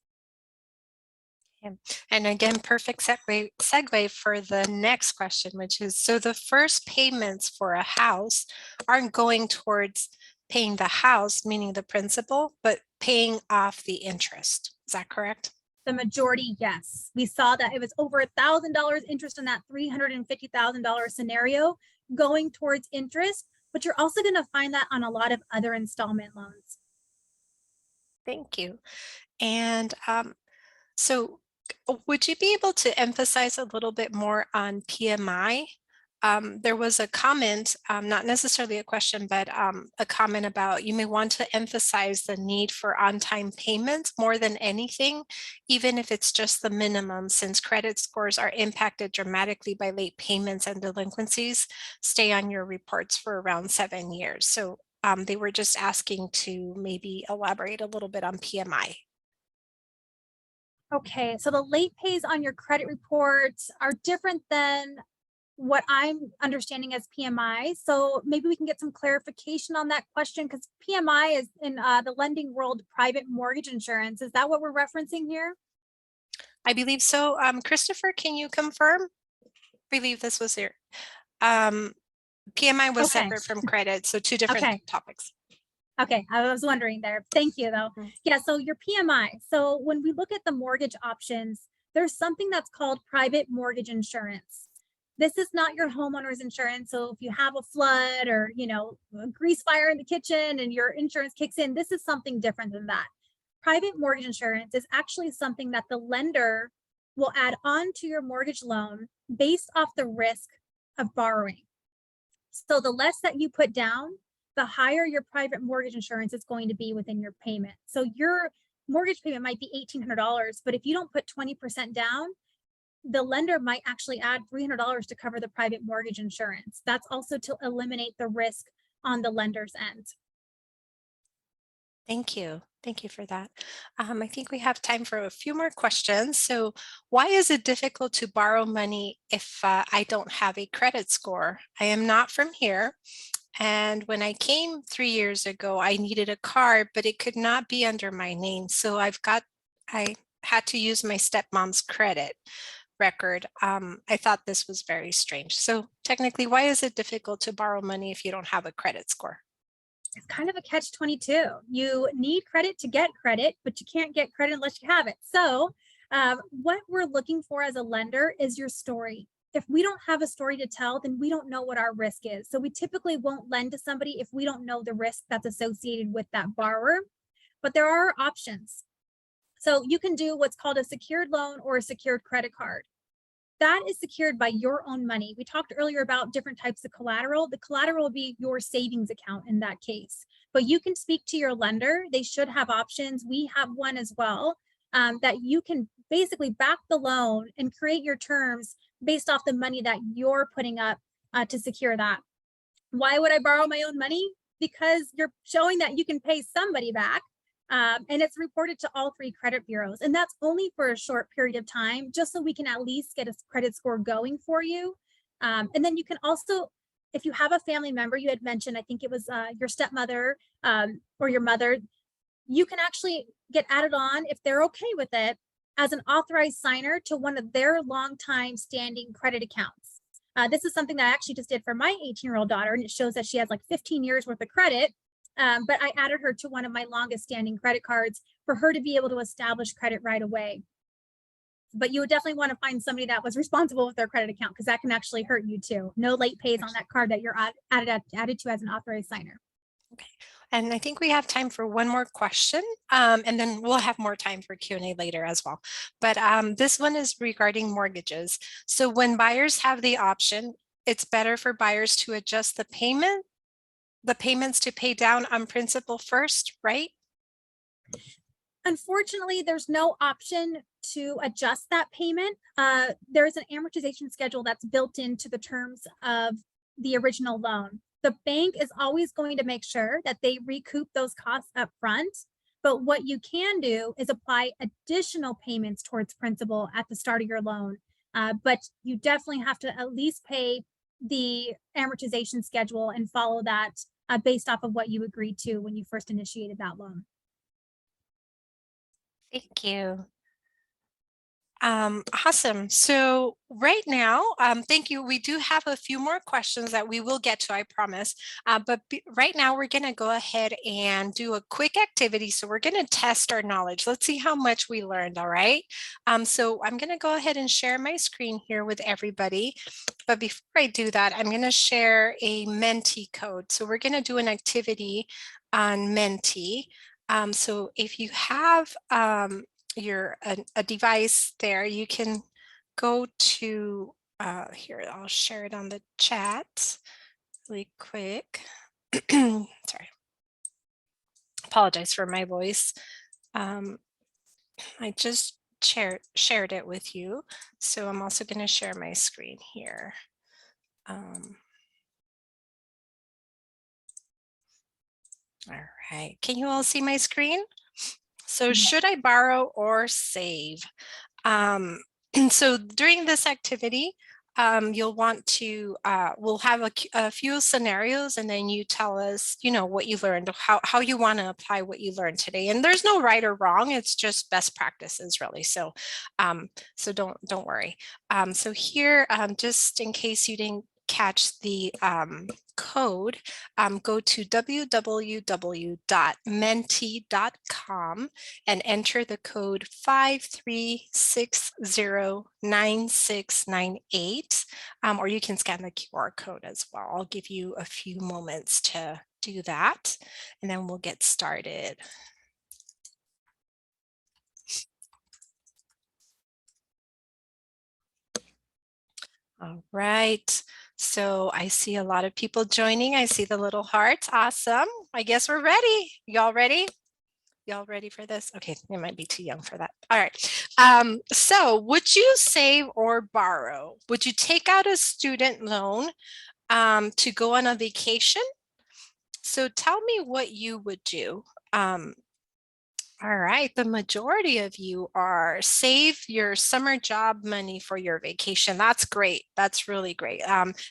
[SPEAKER 2] And again, perfect segue for the next question, which is, so the first payments for a house aren't going towards paying the house, meaning the principal, but paying off the interest. Is that correct?
[SPEAKER 3] The majority, yes. We saw that it was over $1,000 interest in that $350,000 scenario going towards interest, but you're also going to find that on a lot of other installment loans.
[SPEAKER 2] Thank you. And so would you be able to emphasize a little bit more on PMI? There was a comment, not necessarily a question, but a comment about you may want to emphasize the need for on-time payments more than anything, even if it's just the minimum, since credit scores are impacted dramatically by late payments and delinquencies, stay on your reports for around 7 years. So they were just asking to maybe elaborate a little bit on PMI.
[SPEAKER 3] Okay, so the late pays on your credit reports are different than what I'm understanding as PMI. So maybe we can get some clarification on that question, because PMI is in the lending world, private mortgage insurance. Is that what we're referencing here?
[SPEAKER 2] I believe so. Christopher, can you confirm? I believe this was here. PMI was
[SPEAKER 3] Okay.
[SPEAKER 2] separate from credit, so two different topics.
[SPEAKER 3] Okay, I was wondering there. Thank you though. Yeah, so your PMI. So when we look at the mortgage options, there's something that's called private mortgage insurance. This is not your homeowner's insurance. So if you have a flood or, a grease fire in the kitchen and your insurance kicks in, this is something different than that. Private mortgage insurance is actually something that the lender will add on to your mortgage loan based off the risk of borrowing. So the less that you put down, the higher your private mortgage insurance is going to be within your payment. So your mortgage payment might be $1,800, but if you don't put 20% down, the lender might actually add $300 to cover the private mortgage insurance. That's also to eliminate the risk on the lender's end.
[SPEAKER 2] Thank you. Thank you for that. I think we have time for a few more questions. So why is it difficult to borrow money if I don't have a credit score? I am not from here. And when I came 3 years ago, I needed a card, but it could not be under my name. So I had to use my stepmom's credit record. I thought this was very strange. So technically, why is it difficult to borrow money if you don't have a credit score?
[SPEAKER 3] It's kind of a catch-22. You need credit to get credit, but you can't get credit unless you have it. So what we're looking for as a lender is your story. If we don't have a story to tell, then we don't know what our risk is. So we typically won't lend to somebody if we don't know the risk that's associated with that borrower. But there are options. So you can do what's called a secured loan or a secured credit card. That is secured by your own money. We talked earlier about different types of collateral. The collateral will be your savings account in that case. But you can speak to your lender. They should have options. We have one as well, that you can basically back the loan and create your terms based off the money that you're putting up to secure that. Why would I borrow my own money? Because you're showing that you can pay somebody back. And it's reported to all 3 credit bureaus. And that's only for a short period of time, just so we can at least get a credit score going for you. And then you can also, if you have a family member, you had mentioned, I think it was your stepmother or your mother, you can actually get added on, if they're okay with it, as an authorized signer to one of their longtime standing credit accounts. This is something that I actually just did for my 18-year-old daughter, and it shows that she has like 15 years worth of credit. But I added her to one of my longest standing credit cards for her to be able to establish credit right away. But you would definitely want to find somebody that was responsible with their credit account, because that can actually hurt you too. No late pays on that card that you're added to as an authorized signer.
[SPEAKER 2] Okay, and I think we have time for one more question, and then we'll have more time for Q&A later as well. But this one is regarding mortgages. So when buyers have the option, it's better for buyers to adjust the payments to pay down on principal first, right?
[SPEAKER 3] Unfortunately, there's no option to adjust that payment. There's an amortization schedule that's built into the terms of the original loan. The bank is always going to make sure that they recoup those costs up front. But what you can do is apply additional payments towards principal at the start of your loan. But you definitely have to at least pay the amortization schedule and follow that based off of what you agreed to when you first initiated that loan.
[SPEAKER 2] Thank you. Awesome. So right now, thank you. We do have a few more questions that we will get to, I promise. But right now we're going to go ahead and do a quick activity. So we're going to test our knowledge. Let's see how much we learned. All right. So I'm going to go ahead and share my screen here with everybody. But before I do that, I'm going to share a Menti code. So we're going to do an activity on Menti. So if you have a device there, you can go to here, I'll share it on the chat really quick. Sorry, apologize for my voice. I just shared it with you, so I'm also going to share my screen here. All right, can you all see my screen? So should I borrow or save? So during this activity, you'll want to, we'll have a few scenarios, and then you tell us, you know, what you learned, how you want to apply what you learned today. And there's no right or wrong, it's just best practices really. So, so don't worry. So here, just in case you didn't catch the code, go to www.menti.com and enter the code 53609698, or you can scan the QR code as well. I'll give you a few moments to do that, and then we'll get started. All right, so I see a lot of people joining. I see the little hearts. Awesome. I guess we're ready. Y'all ready? Y'all ready for this? Okay, you might be too young for that. All right. So would you save or borrow? Would you take out a student loan to go on a vacation? So tell me what you would do. All right, the majority of you are save your summer job money for your vacation. That's great. That's really great.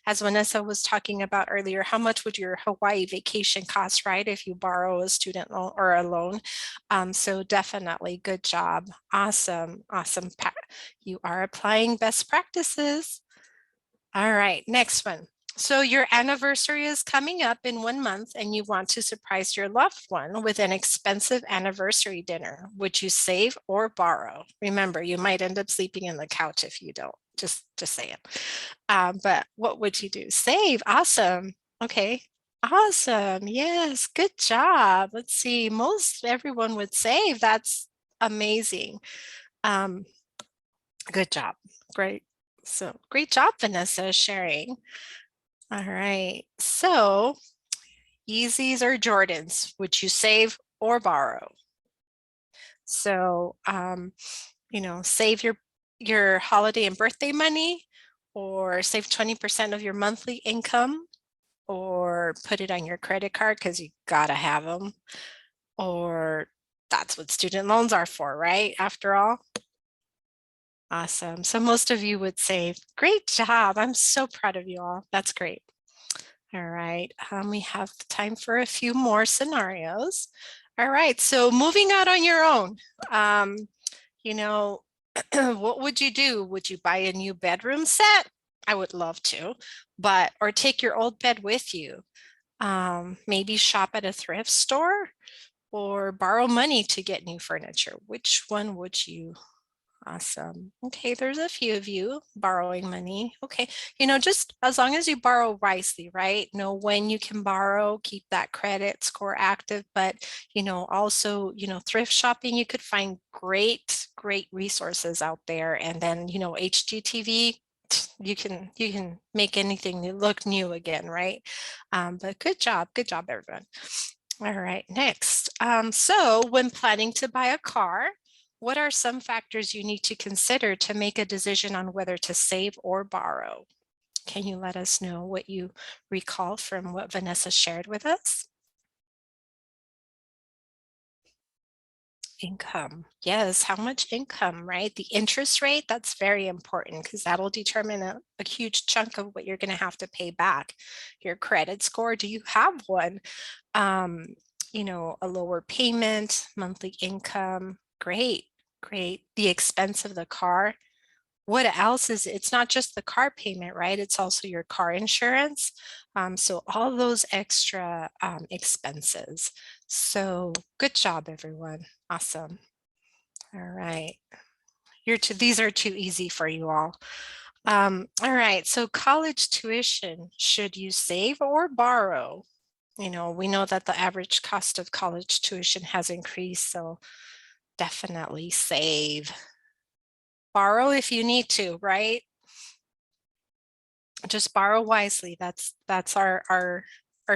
[SPEAKER 2] As Vanessa was talking about earlier, how much would your Hawaii vacation cost, right? If you borrow a student loan or a loan. So definitely good job. Awesome. Awesome. You are applying best practices. All right, next one. So your anniversary is coming up in 1 month and you want to surprise your loved one with an expensive anniversary dinner. Would you save or borrow? Remember, you might end up sleeping in the couch if you don't, just saying. But what would you do? Save, awesome. Okay, awesome, yes, good job. Let's see, most everyone would save. That's amazing. Good job, great. So great job, Vanessa, sharing. All right, so Yeezys or Jordans, would you save or borrow? So, you know, save your holiday and birthday money, or save 20% of your monthly income, or put it on your credit card because you gotta have them, or that's what student loans are for, right? After all. Awesome. So most of you would save. Great job. I'm so proud of you all. That's great. All right, we have time for a few more scenarios. All right, so moving out on your own, you know, what would you do? Would you buy a new bedroom set? I would love to, or take your old bed with you. Maybe shop at a thrift store or borrow money to get new furniture. Which one would you? Awesome. Okay, there's a few of you borrowing money. Okay, you know, just as long as you borrow wisely, right? Know when you can borrow, keep that credit score active, but, you know, also, you know, thrift shopping, you could find great resources out there. And then, you know, HGTV, you can make anything look new again, right? But good job, everyone. All right, next. So when planning to buy a car, what are some factors you need to consider to make a decision on whether to save or borrow? Can you let us know what you recall from what Vanessa shared with us? Income. Yes, how much income, right? The interest rate, that's very important because that'll determine a huge chunk of what you're going to have to pay back. Your credit score, do you have one? You know, a lower payment, monthly income. Great, great. The expense of the car. What else is it? It's not just the car payment, right? It's also your car insurance. So all those extra expenses. So good job, everyone. Awesome. All right. These are too easy for you all. All right. So college tuition, should you save or borrow? You know, we know that the average cost of college tuition has increased, so definitely save. Borrow if you need to, right? Just borrow wisely. That's our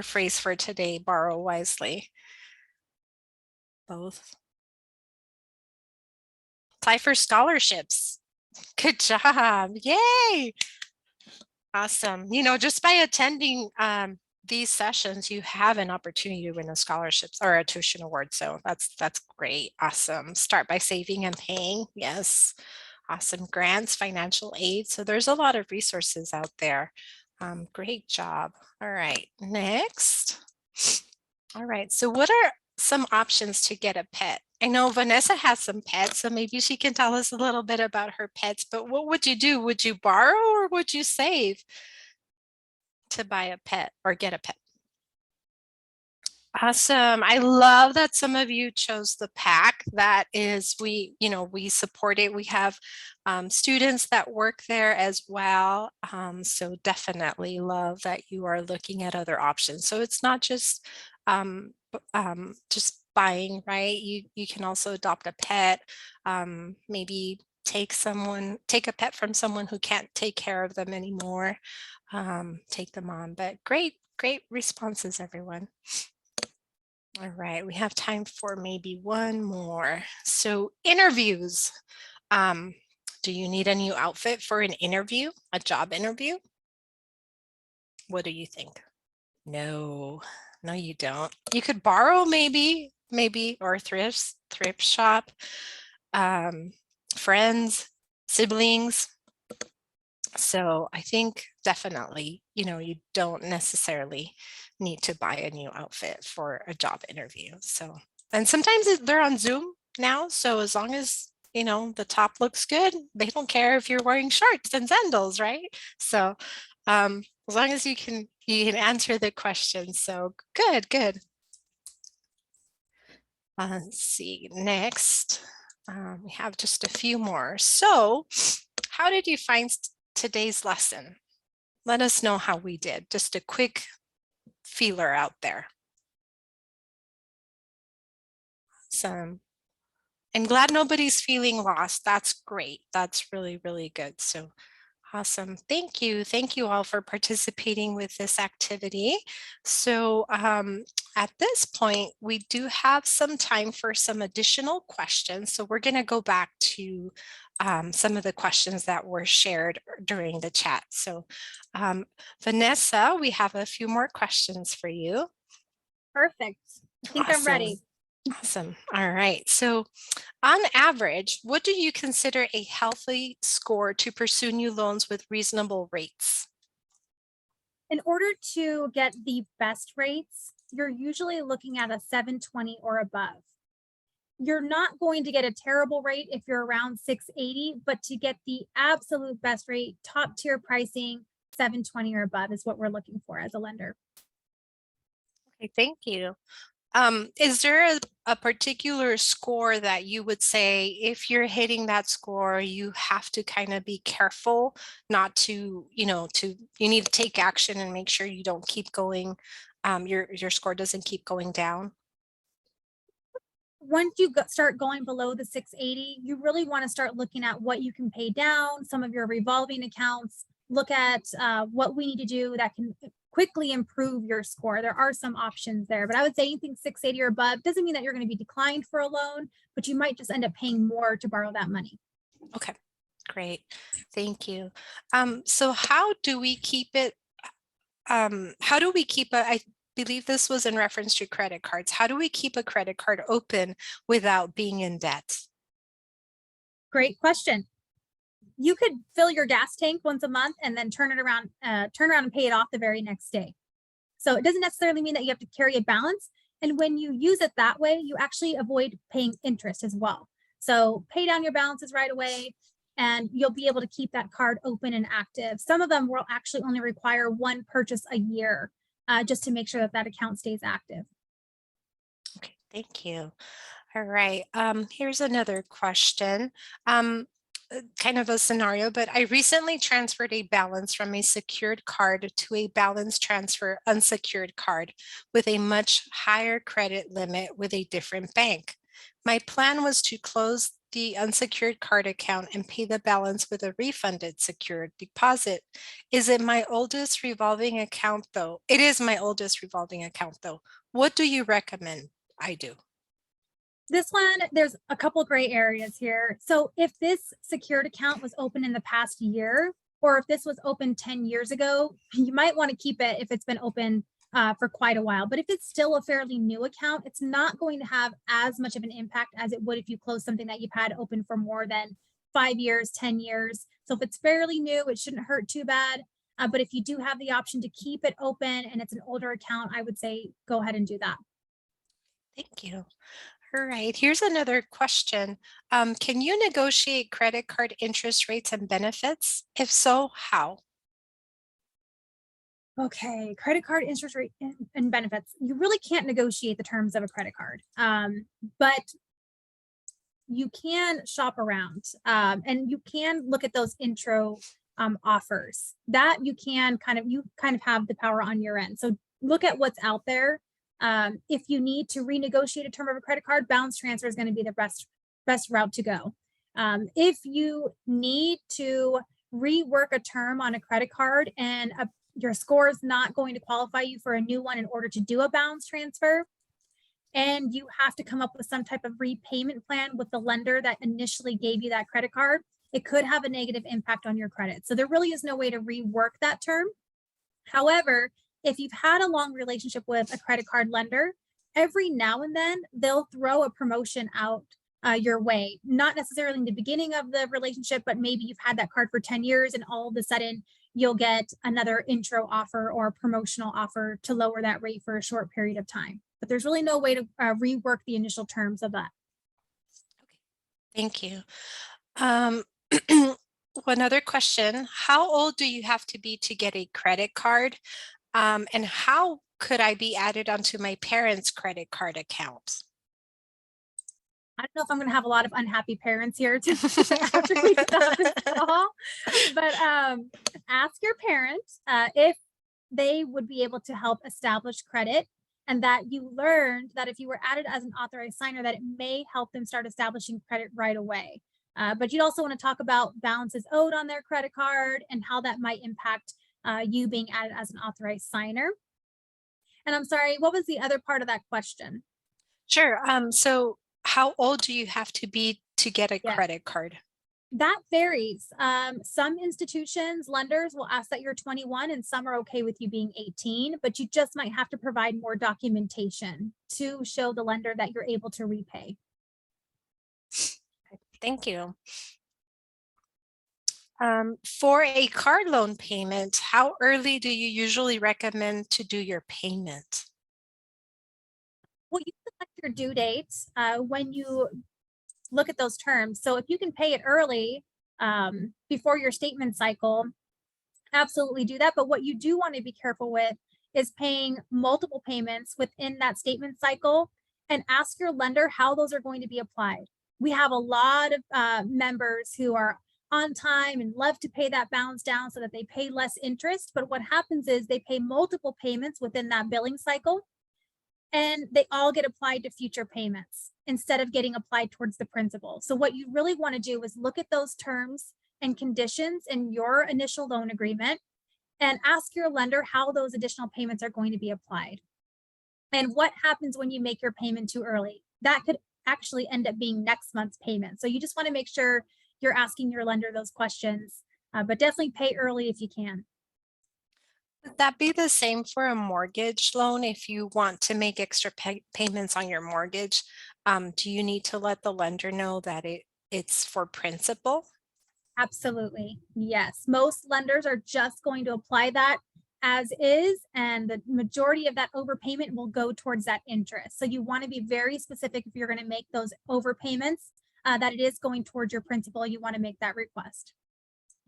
[SPEAKER 2] phrase for today, borrow wisely. Both. Apply for scholarships. Good job. Yay. Awesome. You know, just by attending these sessions, you have an opportunity to win a scholarship or a tuition award. So that's great. Awesome. Start by saving and paying. Yes. Awesome. Grants, financial aid. So there's a lot of resources out there. Great job. All right. Next. All right. So what are some options to get a pet? I know Vanessa has some pets, so maybe she can tell us a little bit about her pets, but what would you do? Would you borrow or would you save to buy a pet or get a pet? Awesome. I love that some of you chose the pack. That is, we support it. We have students that work there as well. So definitely love that you are looking at other options. So it's not just buying, right? You can also adopt a pet, maybe take a pet from someone who can't take care of them anymore, take them on. But great responses, everyone. All right, we have time for maybe one more. So interviews. Do you need a new outfit for an interview, a job interview? What do you think? No, you don't. You could borrow maybe, or thrift shop, friends, siblings. So I think definitely, you don't necessarily need to buy a new outfit for a job interview. So, and sometimes they're on Zoom now. So as long as, the top looks good, they don't care if you're wearing shorts and sandals, right? So as long as you can answer the question. So good. Let's see, next, we have just a few more. So how did you find today's lesson? Let us know how we did. Just a quick feeler out there. So I'm glad nobody's feeling lost. That's great. That's really, really good. So awesome. Thank you. Thank you all for participating with this activity. So at this point, we do have some time for some additional questions. So we're going to go back to some of the questions that were shared during the chat. So Vanessa, we have a few more questions for you.
[SPEAKER 3] Perfect. I think I'm ready.
[SPEAKER 2] Awesome. All right. So on average, what do you consider a healthy score to pursue new loans with reasonable rates?
[SPEAKER 3] In order to get the best rates, you're usually looking at a 720 or above. You're not going to get a terrible rate if you're around 680, but to get the absolute best rate, top tier pricing, 720 or above is what we're looking for as a lender.
[SPEAKER 2] Okay, thank you. Is there a particular score that you would say if you're hitting that score, you have to kind of be careful not to, you need to take action and make sure you don't keep going, your score doesn't keep going down?
[SPEAKER 3] Once you start going below the 680, you really want to start looking at what you can pay down, some of your revolving accounts, look at what we need to do that can quickly improve your score. There are some options there, but I would say anything 680 or above doesn't mean that you're going to be declined for a loan, but you might just end up paying more to borrow that money.
[SPEAKER 2] Okay, great. Thank you. So how do we keep it? believe this was in reference to credit cards. How do we keep a credit card open without being in debt?
[SPEAKER 3] Great question. You could fill your gas tank once a month and then turn around and pay it off the very next day. So it doesn't necessarily mean that you have to carry a balance. And when you use it that way, you actually avoid paying interest as well. So pay down your balances right away, and you'll be able to keep that card open and active. Some of them will actually only require one purchase a year, just to make sure that that account stays active.
[SPEAKER 2] Okay, thank you. All right, here's another question. Kind of a scenario, but I recently transferred a balance from a secured card to a balance transfer unsecured card with a much higher credit limit with a different bank. My plan was to close the unsecured card account and pay the balance with a refunded secured deposit. Is it my oldest revolving account though? It is my oldest revolving account though. What do you recommend I do?
[SPEAKER 3] This one, there's a couple gray areas here. So if this secured account was open in the past year, or if this was open 10 years ago, you might want to keep it if it's been open for quite a while. But if it's still a fairly new account, it's not going to have as much of an impact as it would if you close something that you've had open for more than 5 years, 10 years. So if it's fairly new, it shouldn't hurt too bad. But if you do have the option to keep it open and it's an older account, I would say go ahead and do that.
[SPEAKER 2] Thank you. All right, here's another question. Can you negotiate credit card interest rates and benefits? If so, how?
[SPEAKER 3] Okay, credit card interest rate and benefits. You really can't negotiate the terms of a credit card, but you can shop around, and you can look at those intro offers. That you kind of have the power on your end. So look at what's out there. If you need to renegotiate a term of a credit card, balance transfer is going to be the best route to go. If you need to rework a term on a credit card and your score is not going to qualify you for a new one in order to do a balance transfer, and you have to come up with some type of repayment plan with the lender that initially gave you that credit card, it could have a negative impact on your credit. So there really is no way to rework that term. However, if you've had a long relationship with a credit card lender, every now and then they'll throw a promotion out your way, not necessarily in the beginning of the relationship, but maybe you've had that card for 10 years and all of a sudden you'll get another intro offer or a promotional offer to lower that rate for a short period of time. But there's really no way to rework the initial terms of that.
[SPEAKER 2] Thank you. One other question. How old do you have to be to get a credit card? And how could I be added onto my parents' credit card account?
[SPEAKER 3] I don't know if I'm going to have a lot of unhappy parents here after we get off this call, but ask your parents if they would be able to help establish credit, and that you learned that if you were added as an authorized signer, that it may help them start establishing credit right away. But you'd also want to talk about balances owed on their credit card and how that might impact you being added as an authorized signer. And I'm sorry, what was the other part of that question?
[SPEAKER 2] Sure. So how old do you have to be to get a credit card?
[SPEAKER 3] That varies. Some institutions, lenders will ask that you're 21, and some are okay with you being 18, but you just might have to provide more documentation to show the lender that you're able to repay.
[SPEAKER 2] Thank you. For a card loan payment, how early do you usually recommend to do your payment?
[SPEAKER 3] Well, you select your due dates when you look at those terms. So if you can pay it early before your statement cycle, absolutely do that. But what you do want to be careful with is paying multiple payments within that statement cycle, and ask your lender how those are going to be applied. We have a lot of members who are on time and love to pay that balance down so that they pay less interest. But what happens is they pay multiple payments within that billing cycle, and they all get applied to future payments instead of getting applied towards the principal. So what you really want to do is look at those terms and conditions in your initial loan agreement and ask your lender how those additional payments are going to be applied. And what happens when you make your payment too early? That could actually end up being next month's payment. So you just want to make sure you're asking your lender those questions, but definitely pay early if you can.
[SPEAKER 2] Would that be the same for a mortgage loan? If you want to make extra payments on your mortgage, do you need to let the lender know that it's for principal?
[SPEAKER 3] Absolutely. Yes. Most lenders are just going to apply that as is, and the majority of that overpayment will go towards that interest. So you want to be very specific if you're going to make those overpayments, that it is going towards your principal. You want to make that request.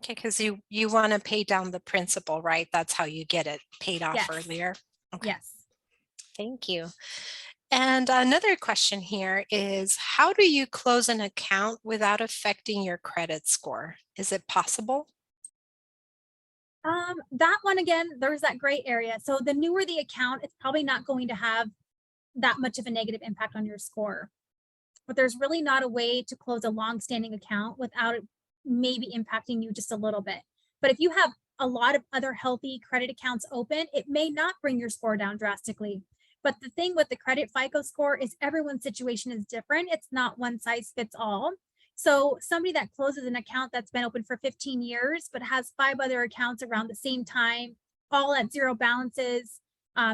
[SPEAKER 2] Okay, because you want to pay down the principal, right? That's how you get it paid off
[SPEAKER 3] Yes.
[SPEAKER 2] earlier. Okay.
[SPEAKER 3] Yes.
[SPEAKER 2] Thank you. And another question here is, how do you close an account without affecting your credit score? Is it possible?
[SPEAKER 3] That one again, there's that gray area. So the newer the account, it's probably not going to have that much of a negative impact on your score. But there's really not a way to close a long-standing account without it maybe impacting you just a little bit. But if you have a lot of other healthy credit accounts open, it may not bring your score down drastically. But the thing with the credit FICO score is everyone's situation is different. It's not one size fits all. So somebody that closes an account that's been open for 15 years, but has 5 other accounts around the same time, all at zero balances,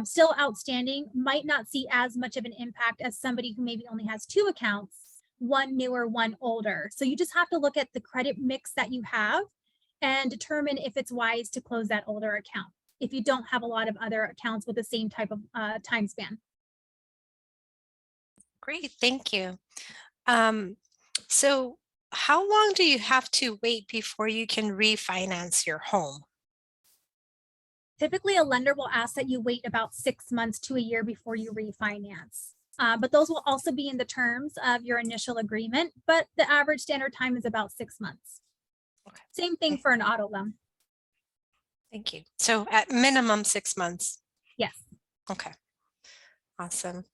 [SPEAKER 3] still outstanding, might not see as much of an impact as somebody who maybe only has 2 accounts, one newer, one older. So you just have to look at the credit mix that you have and determine if it's wise to close that older account if you don't have a lot of other accounts with the same type of time span.
[SPEAKER 2] Great, thank you. So how long do you have to wait before you can refinance your home?
[SPEAKER 3] Typically, a lender will ask that you wait about 6 months to a year before you refinance. But those will also be in the terms of your initial agreement, but the average standard time is about 6 months.
[SPEAKER 2] Okay.
[SPEAKER 3] Same thing for an auto loan.
[SPEAKER 2] Thank you. So at minimum 6 months.
[SPEAKER 3] Yes.
[SPEAKER 2] Okay. Awesome.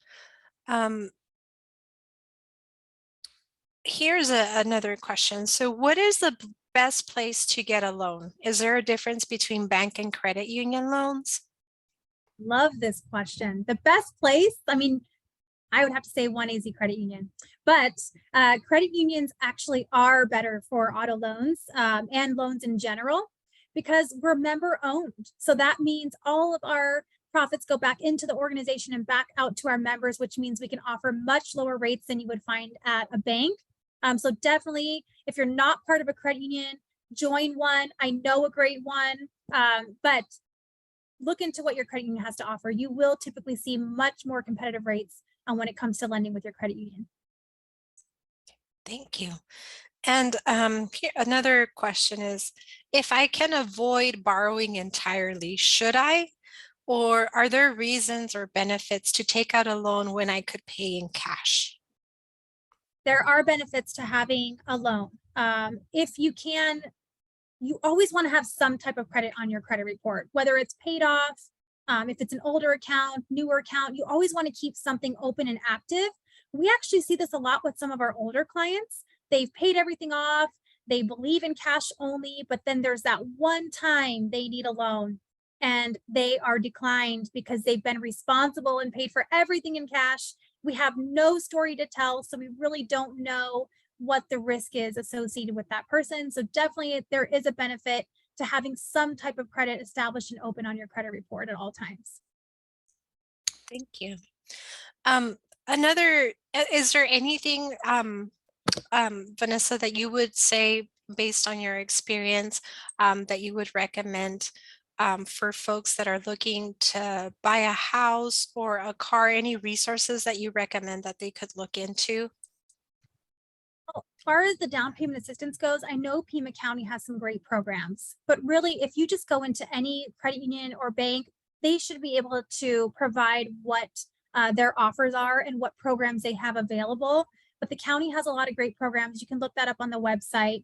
[SPEAKER 2] Here's another question. So what is the best place to get a loan? Is there a difference between bank and credit union loans?
[SPEAKER 3] Love this question. The best place, I mean, I would have to say OneAZ Credit Union, but credit unions actually are better for auto loans and loans in general because we're member owned. So that means all of our profits go back into the organization and back out to our members, which means we can offer much lower rates than you would find at a bank. So definitely, if you're not part of a credit union, join one. I know a great one, but look into what your credit union has to offer. You will typically see much more competitive rates when it comes to lending with your credit union.
[SPEAKER 2] Thank you. And here, another question is, if I can avoid borrowing entirely, should I? Or are there reasons or benefits to take out a loan when I could pay in cash?
[SPEAKER 3] There are benefits to having a loan. If you can, you always want to have some type of credit on your credit report, whether it's paid off, if it's an older account, newer account, you always want to keep something open and active. We actually see this a lot with some of our older clients. They've paid everything off. They believe in cash only, but then there's that one time they need a loan and they are declined because they've been responsible and paid for everything in cash. We have no story to tell, so we really don't know what the risk is associated with that person. So definitely there is a benefit to having some type of credit established and open on your credit report at all times.
[SPEAKER 2] Thank you. Is there anything, Vanessa, that you would say based on your experience that you would recommend for folks that are looking to buy a house or a car? Any resources that you recommend that they could look into?
[SPEAKER 3] As far as the down payment assistance goes, I know Pima County has some great programs, but really if you just go into any credit union or bank, they should be able to provide what their offers are and what programs they have available. But the county has a lot of great programs. You can look that up on the website.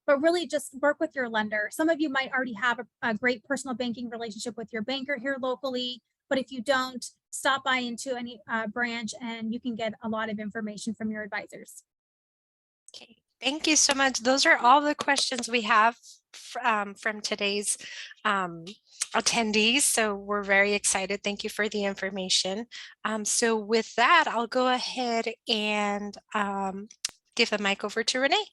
[SPEAKER 3] But really just work with your lender. Some of you might already have a great personal banking relationship with your banker here locally, but if you don't, stop by into any branch and you can get a lot of information from your advisors.
[SPEAKER 2] Okay, thank you so much. Those are all the questions we have from today's attendees. So we're very excited. Thank you for the information. So with that, I'll go ahead and give the mic over to Renee.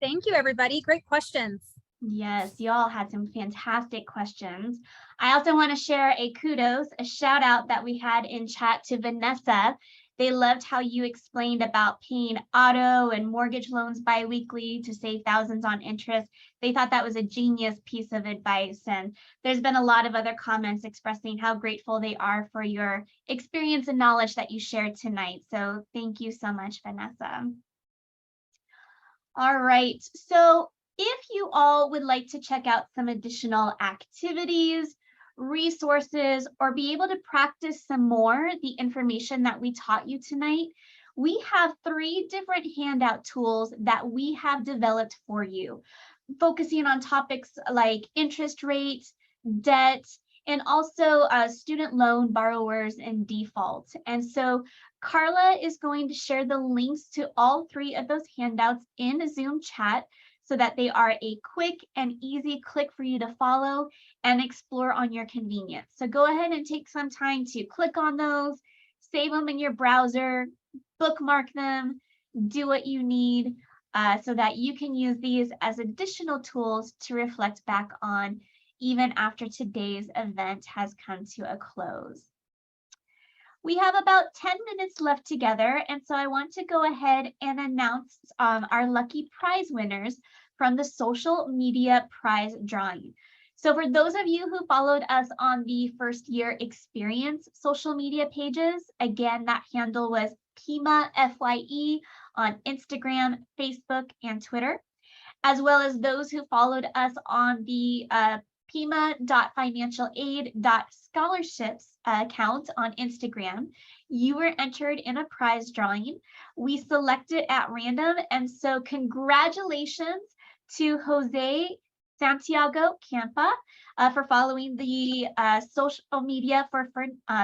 [SPEAKER 3] Thank you, everybody. Great questions.
[SPEAKER 1] Yes, you all had some fantastic questions. I also want to share a kudos, a shout out that we had in chat to Vanessa. They loved how you explained about paying auto and mortgage loans biweekly to save thousands on interest. They thought that was a genius piece of advice. And there's been a lot of other comments expressing how grateful they are for your experience and knowledge that you shared tonight. So thank you so much, Vanessa. All right, so if you all would like to check out some additional activities, resources, or be able to practice some more the information that we taught you tonight, we have 3 different handout tools that we have developed for you, focusing on topics like interest rates, debt, and also student loan borrowers and default. And so Carla is going to share the links to all 3 of those handouts in a Zoom chat so that they are a quick and easy click for you to follow and explore on your convenience. So go ahead and take some time to click on those, save them in your browser, bookmark them, do what you need so that you can use these as additional tools to reflect back on even after today's event has come to a close. We have about 10 minutes left together, and so I want to go ahead and announce our lucky prize winners from the social media prize drawing. So for those of you who followed us on the first year experience social media pages, again, that handle was Pima FYE on Instagram, Facebook, and Twitter, as well as those who followed us on the pima.financialaid.scholarships account on Instagram. You were entered in a prize drawing. We selected at random, and so congratulations to Jose Santiago Campa for following the social media for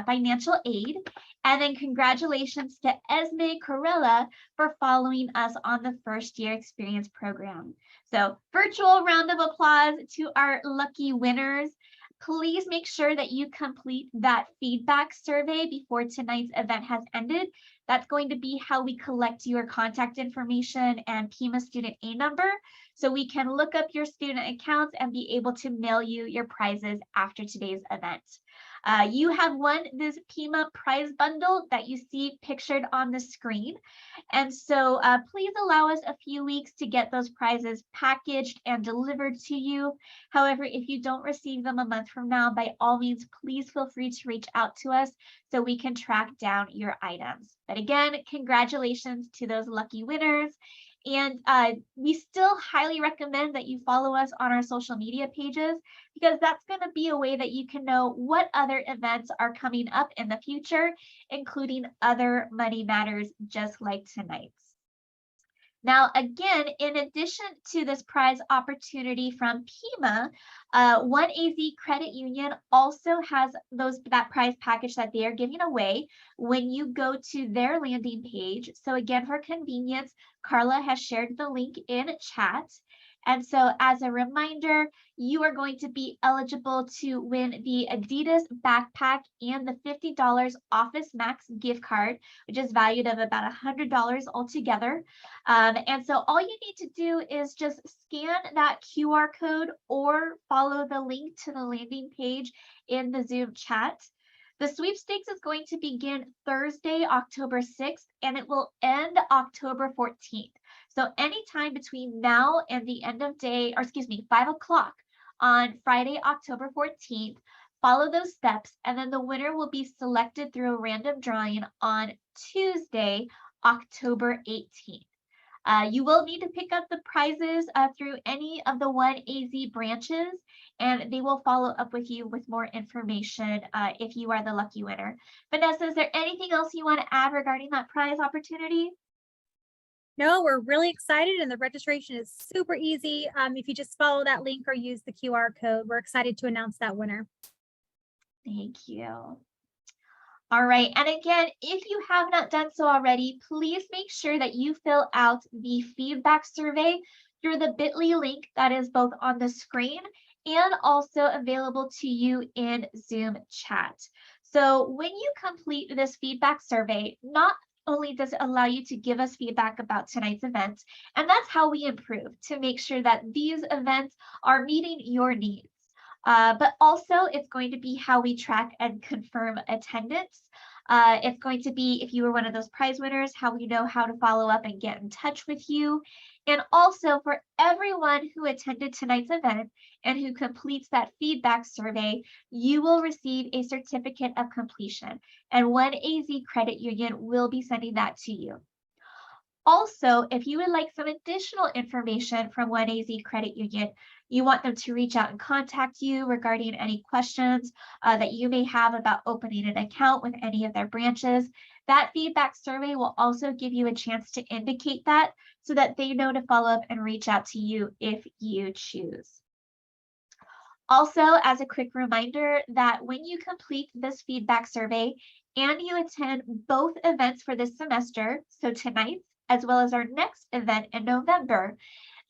[SPEAKER 1] financial aid. And then congratulations to Esme Corella for following us on the first year experience program. So virtual round of applause to our lucky winners. Please make sure that you complete that feedback survey before tonight's event has ended. That's going to be how we collect your contact information and Pima student A number, so we can look up your student accounts and be able to mail you your prizes after today's event. You have won this Pima prize bundle that you see pictured on the screen. And so please allow us a few weeks to get those prizes packaged and delivered to you. However, if you don't receive them a month from now, by all means, please feel free to reach out to us so we can track down your items. But again, congratulations to those lucky winners. And we still highly recommend that you follow us on our social media pages, because that's going to be a way that you can know what other events are coming up in the future, including other Money Matters just like tonight's. Now, again, in addition to this prize opportunity from Pima, OneAZ Credit Union also has that prize package that they are giving away when you go to their landing page. So again, for convenience, Carla has shared the link in chat. And so as a reminder, you are going to be eligible to win the Adidas backpack and the $50 Office Max gift card, which is valued of about $100 altogether. And so all you need to do is just scan that QR code or follow the link to the landing page in the Zoom chat. The sweepstakes is going to begin Thursday, October 6th, and it will end October 14th. So anytime between now and the end of day, or excuse me, 5 o'clock on Friday, October 14th, follow those steps, and then the winner will be selected through a random drawing on Tuesday, October 18th. You will need to pick up the prizes through any of the OneAZ branches, and they will follow up with you with more information if you are the lucky winner. Vanessa, is there anything else you want to add regarding that prize opportunity?
[SPEAKER 3] No, we're really excited, and the registration is super easy. If you just follow that link or use the QR code, we're excited to announce that winner.
[SPEAKER 1] Thank you. All right, and again, if you have not done so already, please make sure that you fill out the feedback survey through the bit.ly link that is both on the screen and also available to you in Zoom chat. So when you complete this feedback survey, not only does it allow you to give us feedback about tonight's event, and that's how we improve to make sure that these events are meeting your needs. But also it's going to be how we track and confirm attendance. It's going to be, if you were one of those prize winners, how we know how to follow up and get in touch with you. And also for everyone who attended tonight's event and who completes that feedback survey, you will receive a certificate of completion, and OneAZ Credit Union will be sending that to you. Also, if you would like some additional information from OneAZ Credit Union, you want them to reach out and contact you regarding any questions that you may have about opening an account with any of their branches, that feedback survey will also give you a chance to indicate that so that they know to follow up and reach out to you if you choose. Also, as a quick reminder that when you complete this feedback survey and you attend both events for this semester, so tonight's as well as our next event in November,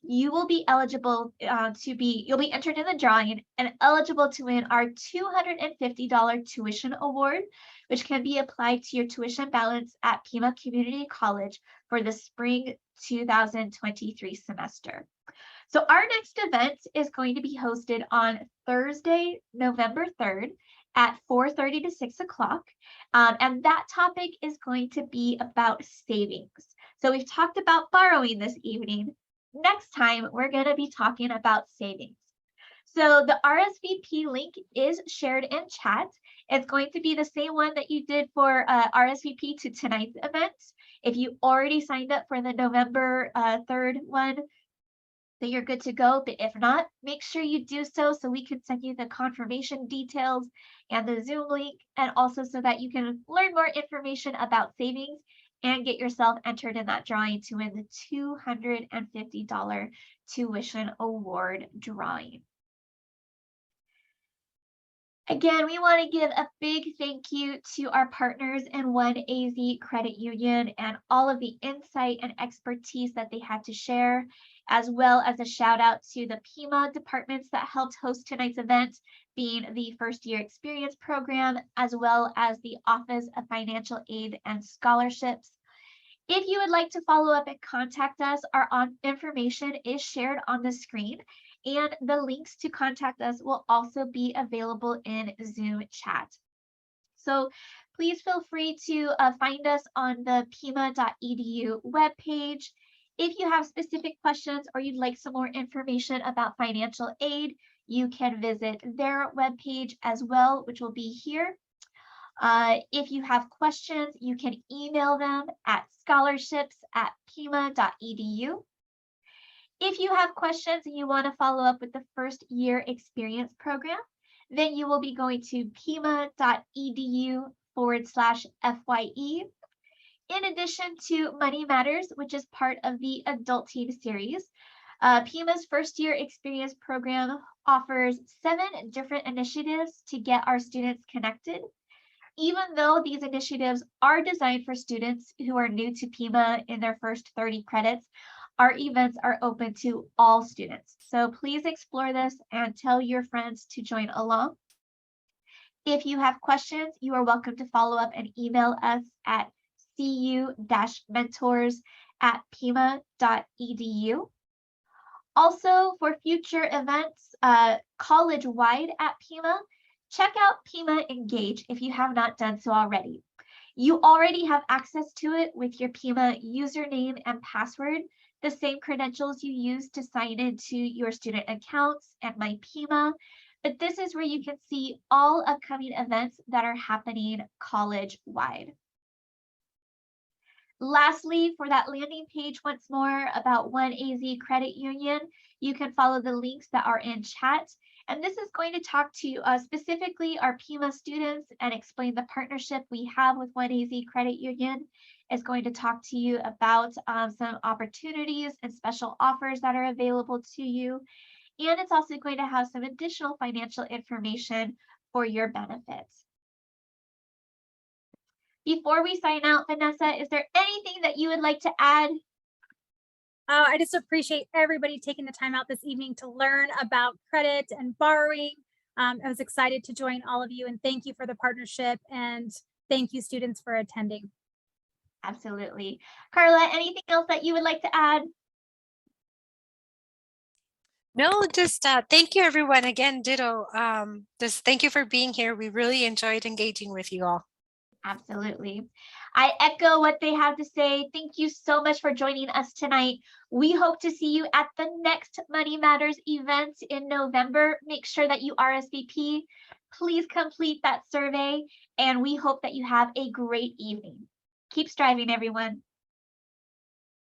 [SPEAKER 1] you will be eligible you'll be entered in the drawing and eligible to win our $250 tuition award, which can be applied to your tuition balance at Pima Community College for the spring 2023 semester. So our next event is going to be hosted on Thursday, November 3rd at 4:30 to 6 o'clock. And that topic is going to be about savings. So we've talked about borrowing this evening. Next time, we're going to be talking about savings. So the RSVP link is shared in chat. It's going to be the same one that you did for RSVP to tonight's event. If you already signed up for the November 3rd one, then you're good to go. But if not, make sure you do so we can send you the confirmation details and the Zoom link, and also so that you can learn more information about savings and get yourself entered in that drawing to win the $250 tuition award drawing. Again, we want to give a big thank you to our partners in OneAZ Credit Union and all of the insight and expertise that they had to share, as well as a shout out to the Pima departments that helped host tonight's event, being the First Year Experience Program, as well as the Office of Financial Aid and Scholarships. If you would like to follow up and contact us, our information is shared on the screen, and the links to contact us will also be available in Zoom chat. So please feel free to find us on the pima.edu webpage. If you have specific questions or you'd like some more information about financial aid, you can visit their webpage as well, which will be here. If you have questions, you can email them at scholarships@pima.edu. If you have questions and you want to follow up with the First Year Experience Program, then you will be going to pima.edu/FYE. In addition to Money Matters, which is part of the Adulting series, Pima's First Year Experience Program offers 7 different initiatives to get our students connected. Even though these initiatives are designed for students who are new to Pima in their first 30 credits, our events are open to all students. So please explore this and tell your friends to join along. If you have questions, you are welcome to follow up and email us at cu-mentors@pima.edu. Also, for future events college-wide at Pima, check out Pima Engage if you have not done so already. You already have access to it with your Pima username and password, the same credentials you use to sign into your student accounts and My Pima. But this is where you can see all upcoming events that are happening college-wide. Lastly, for that landing page once more about OneAZ Credit Union, you can follow the links that are in chat. And this is going to talk to specifically our Pima students and explain the partnership we have with OneAZ Credit Union. It's going to talk to you about some opportunities and special offers that are available to you. And it's also going to have some additional financial information for your benefits. Before we sign out, Vanessa, is there anything that you would like to add?
[SPEAKER 3] I just appreciate everybody taking the time out this evening to learn about credit and borrowing. I was excited to join all of you, and thank you for the partnership, and thank you students for attending.
[SPEAKER 1] Absolutely. Carla, anything else that you would like to add?
[SPEAKER 2] No, just thank you everyone again. Ditto. Just thank you for being here. We really enjoyed engaging with you all.
[SPEAKER 1] Absolutely. I echo what they have to say. Thank you so much for joining us tonight. We hope to see you at the next Money Matters event in November. Make sure that you RSVP. Please complete that survey, and we hope that you have a great evening. Keep striving, everyone.